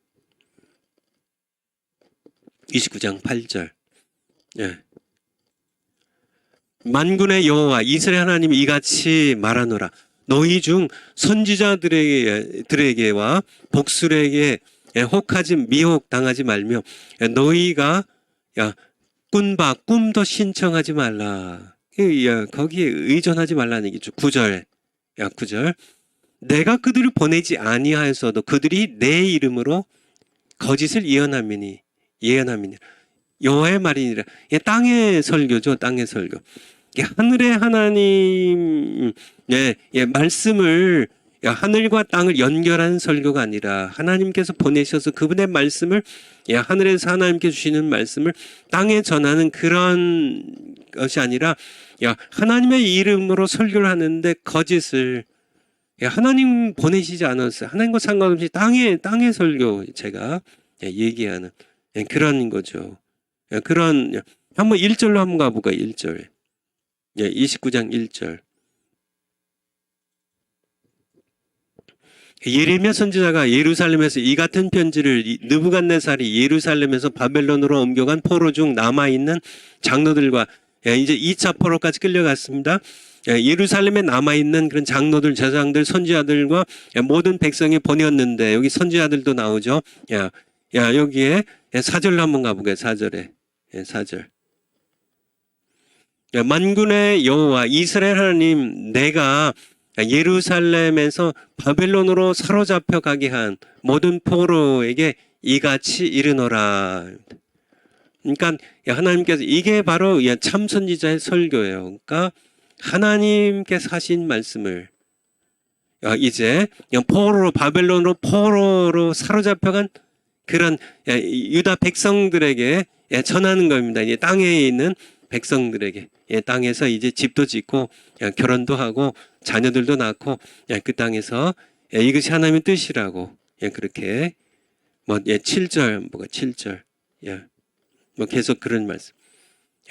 29장 8절 만군의 여호와 이스라엘 하나님이 이같이 말하노라. 너희 중 선지자들에게와 복술에게 혹하지 미혹당하지 말며 너희가 꾼바 꿈도 신청하지 말라. 거기에 의존하지 말라는 얘기죠. 9절 9절 내가 그들을 보내지 아니하였어도 그들이 내 이름으로 거짓을 예언함이니 여호와의 말이니라. 땅의 설교죠. 땅의 설교. 하늘의 하나님 말씀을 하늘과 땅을 연결한 설교가 아니라 하나님께서 보내셔서 그분의 말씀을 하늘에서 하나님께 주시는 말씀을 땅에 전하는 그런 것이 아니라 하나님의 이름으로 설교를 하는데 거짓을 하나님 보내시지 않았어요. 하나님과 상관없이 땅의 설교 제가 얘기하는 그런 거죠. 그런 한번 1절로 한번 가볼까요? 1절 29장 1절 예레미야 선지자가 예루살렘에서 이 같은 편지를 느부갓네살이 예루살렘에서 바벨론으로 옮겨간 포로 중 남아있는 장로들과 이제 2차 포로까지 끌려갔습니다. 예루살렘에 남아있는 그런 장로들, 제사장들, 선지자들과 모든 백성이 보냈는데 여기 선지자들도 나오죠. 여기에 4절로 한번 가보게요. 4절에 4절 만군의 여호와 이스라엘 하나님 내가 예루살렘에서 바벨론으로 사로잡혀 가게 한 모든 포로에게 이같이 이르노라. 그러니까 하나님께서 이게 바로 참 선지자의 설교예요. 그러니까 하나님께서 하신 말씀을 이제 바벨론으로 포로로 사로잡혀간 그런 유다 백성들에게 전하는 겁니다. 이제 땅에 있는 백성들에게 땅에서 이제 집도 짓고 결혼도 하고 자녀들도 낳고 그 땅에서 이것이 하나님의 뜻이라고 그렇게 7절 7절 계속 그런 말씀.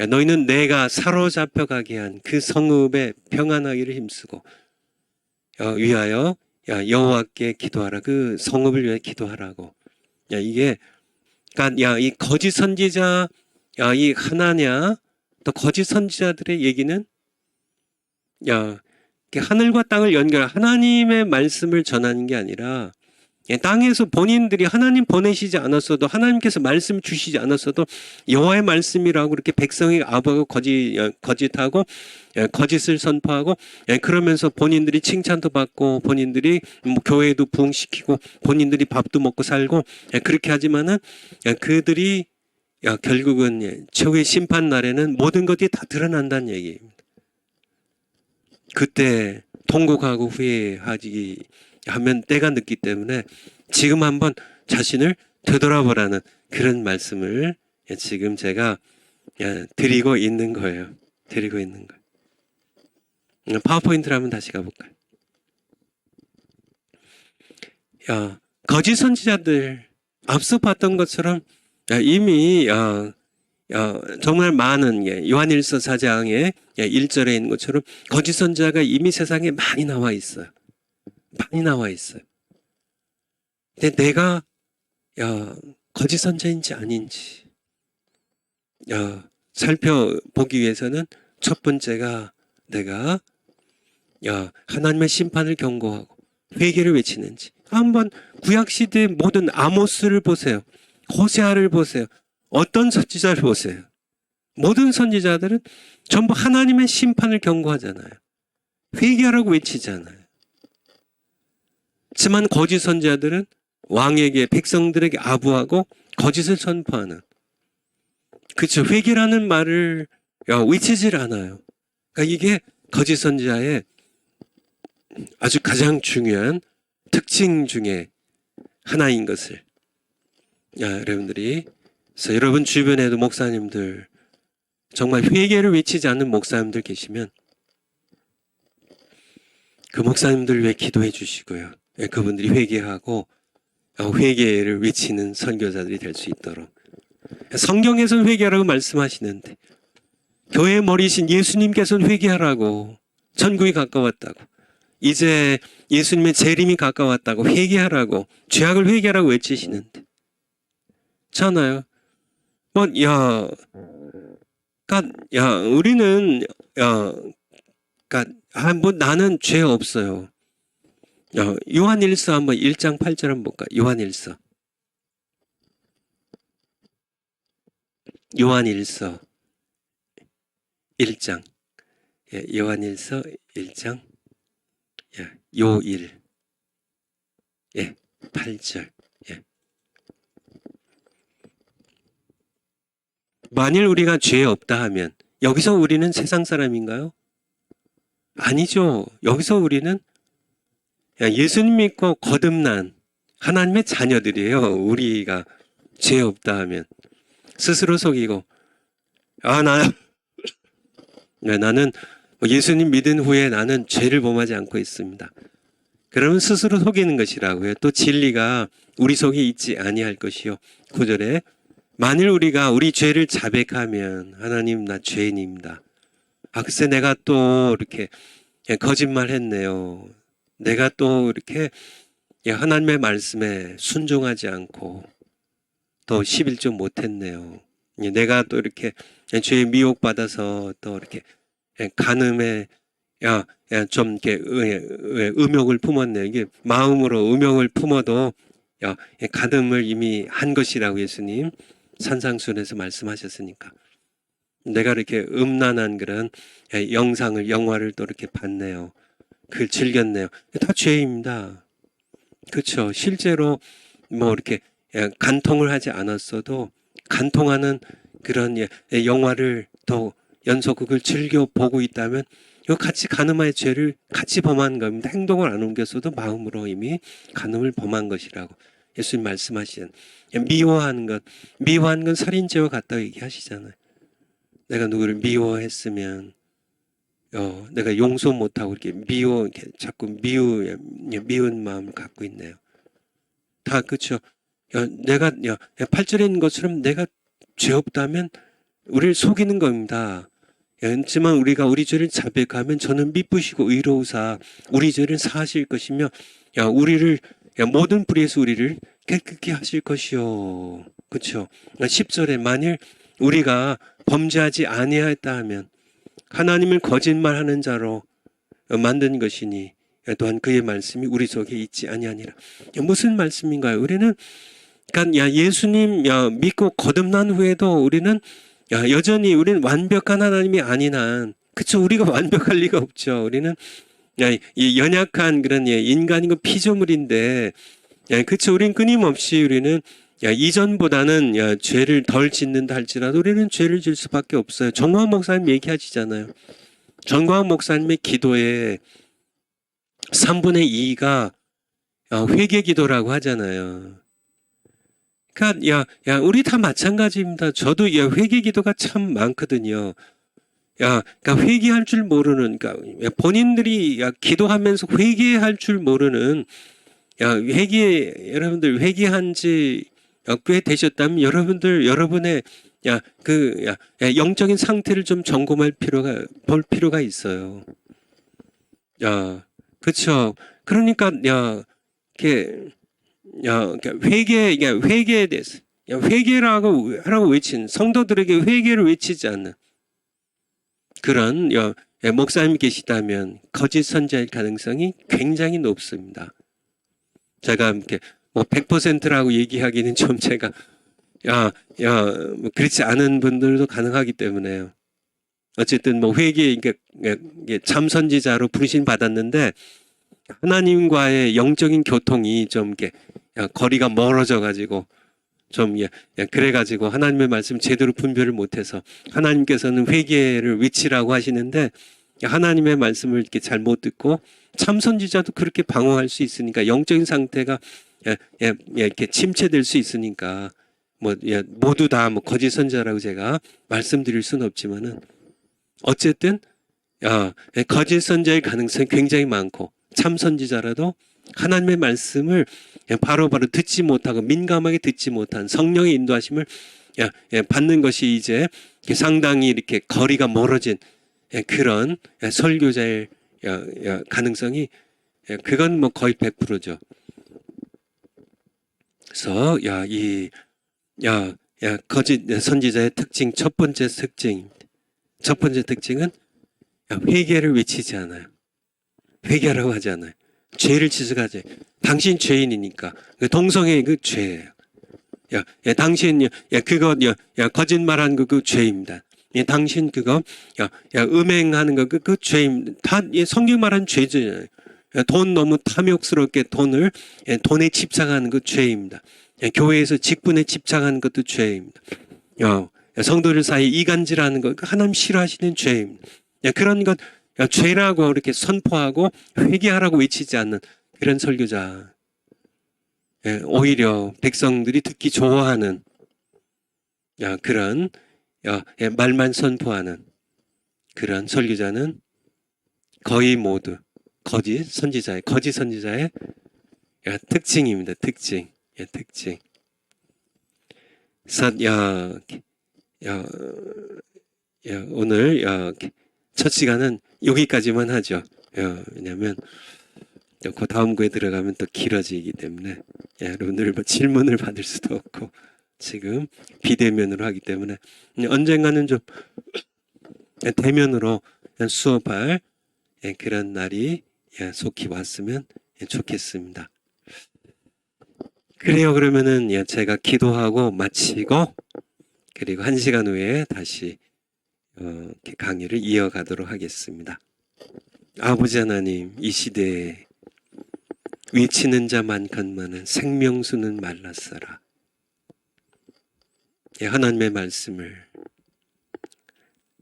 너희는 내가 사로잡혀 가게 한 그 성읍에 평안하기를 힘쓰고 위하여 여호와께 기도하라. 그 성읍을 위해 기도하라고. 이게 그러니까 이 거짓 선지자 이 하나냐 또 거짓 선지자들의 얘기는 하늘과 땅을 연결 하나님의 말씀을 전하는 게 아니라 땅에서 본인들이 하나님 보내시지 않았어도 하나님께서 말씀 주시지 않았어도 여호와의 말씀이라고 그렇게 백성이 아부하고 거짓하고 거짓을 선포하고 그러면서 본인들이 칭찬도 받고 본인들이 교회도 부흥시키고 본인들이 밥도 먹고 살고 그렇게 하지만은 그들이 결국은 최후의 심판 날에는 모든 것이 다 드러난다는 얘기입니다. 그때 통곡하고 후회하지 하면 때가 늦기 때문에 지금 한번 자신을 되돌아보라는 그런 말씀을 지금 제가 드리고 있는 거예요. 드리고 있는 거예요. 파워포인트를 한번 다시 가볼까요? 거짓 선지자들 앞서 봤던 것처럼 이미 정말 많은 요한일서 4장의 1절에 있는 것처럼 거짓 선지자가 이미 세상에 많이 나와 있어요. 많이 나와 있어요. 근데 내가 거짓 선지자인지 아닌지 살펴보기 위해서는 첫 번째가 내가 하나님의 심판을 경고하고 회개를 외치는지. 한번 구약시대의 모든 아모스를 보세요. 호세아를 보세요. 어떤 선지자를 보세요. 모든 선지자들은 전부 하나님의 심판을 경고하잖아요. 회개하라고 외치잖아요. 하지만 거짓 선지자들은 왕에게 백성들에게 아부하고 거짓을 선포하는, 그렇죠. 회개라는 말을 외치질 않아요. 그러니까 이게 거짓 선지자의 아주 가장 중요한 특징 중에 하나인 것을 여러분들이, 그래서 여러분 주변에도 목사님들, 정말 회개를 외치지 않는 목사님들 계시면 그 목사님들 위해 기도해 주시고요. 그분들이 회개하고 회개를 외치는 선교사들이 될 수 있도록. 성경에서는 회개하라고 말씀하시는데 교회의 머리신 예수님께서는 회개하라고, 천국이 가까웠다고, 이제 예수님의 재림이 가까웠다고 회개하라고, 죄악을 회개하라고 외치시는데 잖아요. 우리는 나는 죄 없어요. 요한일서 한번 1장 8절 한번 볼까? 요한일서 1장. 요한일서 1장 요1 8절. 만일 우리가 죄 없다 하면 여기서 우리는 세상 사람인가요? 아니죠. 여기서 우리는 예수님 믿고 거듭난 하나님의 자녀들이에요. 우리가 죄 없다 하면 스스로 속이고 나는 예수님 믿은 후에 나는 죄를 범하지 않고 있습니다. 그러면 스스로 속이는 것이라고요. 또 진리가 우리 속에 있지 아니할 것이요. 9절에 만일 우리가 우리 죄를 자백하면 하나님 나 죄인입니다. 글쎄 내가 또 이렇게 거짓말했네요. 내가 또 이렇게 하나님의 말씀에 순종하지 않고 또 11조 못했네요. 내가 또 이렇게 죄에 미혹받아서 또 이렇게 간음에 좀 이렇게 음욕을 품었네요. 이게 마음으로 음욕을 품어도 간음을 이미 한 것이라고 예수님 산상수훈에서 말씀하셨으니까 내가 이렇게 음란한 그런 영화를 또 이렇게 봤네요. 그걸 즐겼네요. 다 죄입니다. 그렇죠. 실제로 이렇게 간통을 하지 않았어도 간통하는 그런 영화를 또 연속극을 즐겨 보고 있다면 이거 같이 간음의 죄를 같이 범한 겁니다. 행동을 안 옮겼어도 마음으로 이미 간음을 범한 것이라고 예수님 말씀하시는. 미워하는 건 살인죄와 같다고 얘기하시잖아요. 내가 누구를 미워했으면 내가 용서 못하고 이렇게 자꾸 미운 마음을 갖고 있네요. 다 그렇죠. 내가 8절에 있는 것처럼 내가 죄 없다면 우리를 속이는 겁니다. 하지만 우리가 우리 죄를 자백하면 저는 미쁘시고 의로우사 우리 죄를 사하실 것이며 우리를 모든 불의에서 우리를 깨끗게 하실 것이요. 그렇죠. 10절에 만일 우리가 범죄하지 아니하였다 하면 하나님을 거짓말하는 자로 만든 것이니 또한 그의 말씀이 우리 속에 있지 아니하니라. 무슨 말씀인가요? 우리는 그러니까 예수님 믿고 거듭난 후에도 우리는 여전히 우리는 완벽한 하나님이 아닌 한, 그쵸, 우리가 완벽할 리가 없죠. 우리는 이 연약한 그런 인간이고 피조물인데, 그쵸, 우리는 끊임없이 우리는 이전보다는 죄를 덜 짓는다 할지라도 우리는 죄를 질 수밖에 없어요. 정광훈 목사님 얘기하시잖아요. 정광훈 목사님의 기도에 3분의 2가 회개 기도라고 하잖아요. 그러니까 우리 다 마찬가지입니다. 저도 회개 기도가 참 많거든요. 그러니까 회개할 줄 모르는, 그러니까 본인들이 기도하면서 회개할 줄 모르는, 여러분들 회개한 지 꽤 되셨다면 여러분의 영적인 상태를 좀 점검할 볼 필요가 있어요. 그렇죠. 그러니까 회개에 대해서 하라고 외친 성도들에게 회개를 외치지 않는 그런 목사님 계시다면 거짓 선지자일 가능성이 굉장히 높습니다. 제가 이렇게 100%라고 얘기하기는 좀 제가 뭐 그렇지 않은 분들도 가능하기 때문에요. 어쨌든 뭐 회개, 이게 참 선지자로 부르심 받았는데 하나님과의 영적인 교통이 좀 이렇게 거리가 멀어져 가지고 좀 그래 가지고 하나님의 말씀 제대로 분별을 못해서 하나님께서는 회개를 외치라고 하시는데 하나님의 말씀을 이렇게 잘 못 듣고 참 선지자도 그렇게 방황할 수 있으니까 영적인 상태가 이렇게 침체될 수 있으니까 뭐 모두 다 뭐 거짓 선지자라고 제가 말씀드릴 수는 없지만은 어쨌든 거짓 선지자의 가능성이 굉장히 많고 참 선지자라도 하나님의 말씀을 바로바로 듣지 못하고 민감하게 듣지 못한 성령의 인도하심을 받는 것이 이제 상당히 이렇게 거리가 멀어진 그런 설교자의 가능성이 그건 뭐 거의 100%죠. 그래서 거짓 선지자의 특징 첫 번째 특징은 회개를 외치지 않아요. 회개하라고 하지 않아요. 죄를 지적하지. 당신 죄인이니까 동성애의 그 죄예요. 당신 그거 거짓말한 그 죄입니다. 당신 그거 음행하는 거 그 죄입니다. 다 성경 말한 죄잖아요. 돈 너무 탐욕스럽게 돈에 집착하는 그 죄입니다. 교회에서 직분에 집착하는 것도 죄입니다. 성도들 사이 이간질하는 거 하나님 싫어하시는 죄입니다. 그런 것 죄라고 이렇게 선포하고 회개하라고 외치지 않는 그런 설교자. 오히려 백성들이 듣기 좋아하는 그런 말만 선포하는 그런 설교자는 거의 모두 거짓 선지자의 특징입니다. 특징. 그래서 오늘 첫 시간은 여기까지만 하죠. 왜냐하면 그 다음 구에 들어가면 또 길어지기 때문에 여러분들 뭐 질문을 받을 수도 없고 지금 비대면으로 하기 때문에 언젠가는 좀 대면으로 수업할 그런 날이 속히 왔으면 좋겠습니다. 그래요. 그러면은 제가 기도하고 마치고 그리고 1시간 후에 다시 강의를 이어가도록 하겠습니다. 아버지 하나님, 이 시대에 외치는 자 많건만은 생명수는 말랐어라. 하나님의 말씀을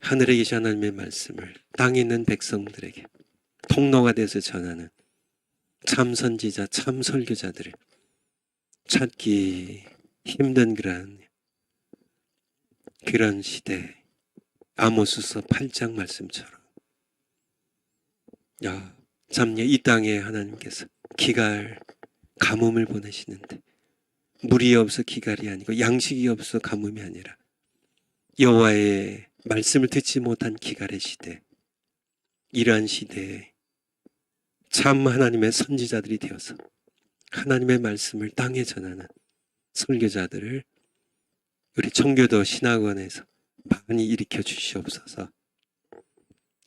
하늘에 계신 하나님의 말씀을 땅에 있는 백성들에게 통로가 돼서 전하는 참 선지자, 참 설교자들을 찾기 힘든 그런 시대 아모스서 8장 말씀처럼 참 이 땅에 하나님께서 가뭄을 보내시는데 물이 없어 기갈이 아니고 양식이 없어 가뭄이 아니라 여호와의 말씀을 듣지 못한 기갈의 시대, 이러한 시대에 참 하나님의 선지자들이 되어서 하나님의 말씀을 땅에 전하는 설교자들을 우리 청교도 신학원에서 많이 일으켜 주시옵소서.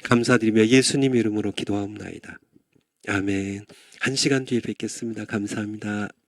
감사드리며 예수님 이름으로 기도하옵나이다. 아멘. 1시간 뒤에 뵙겠습니다. 감사합니다.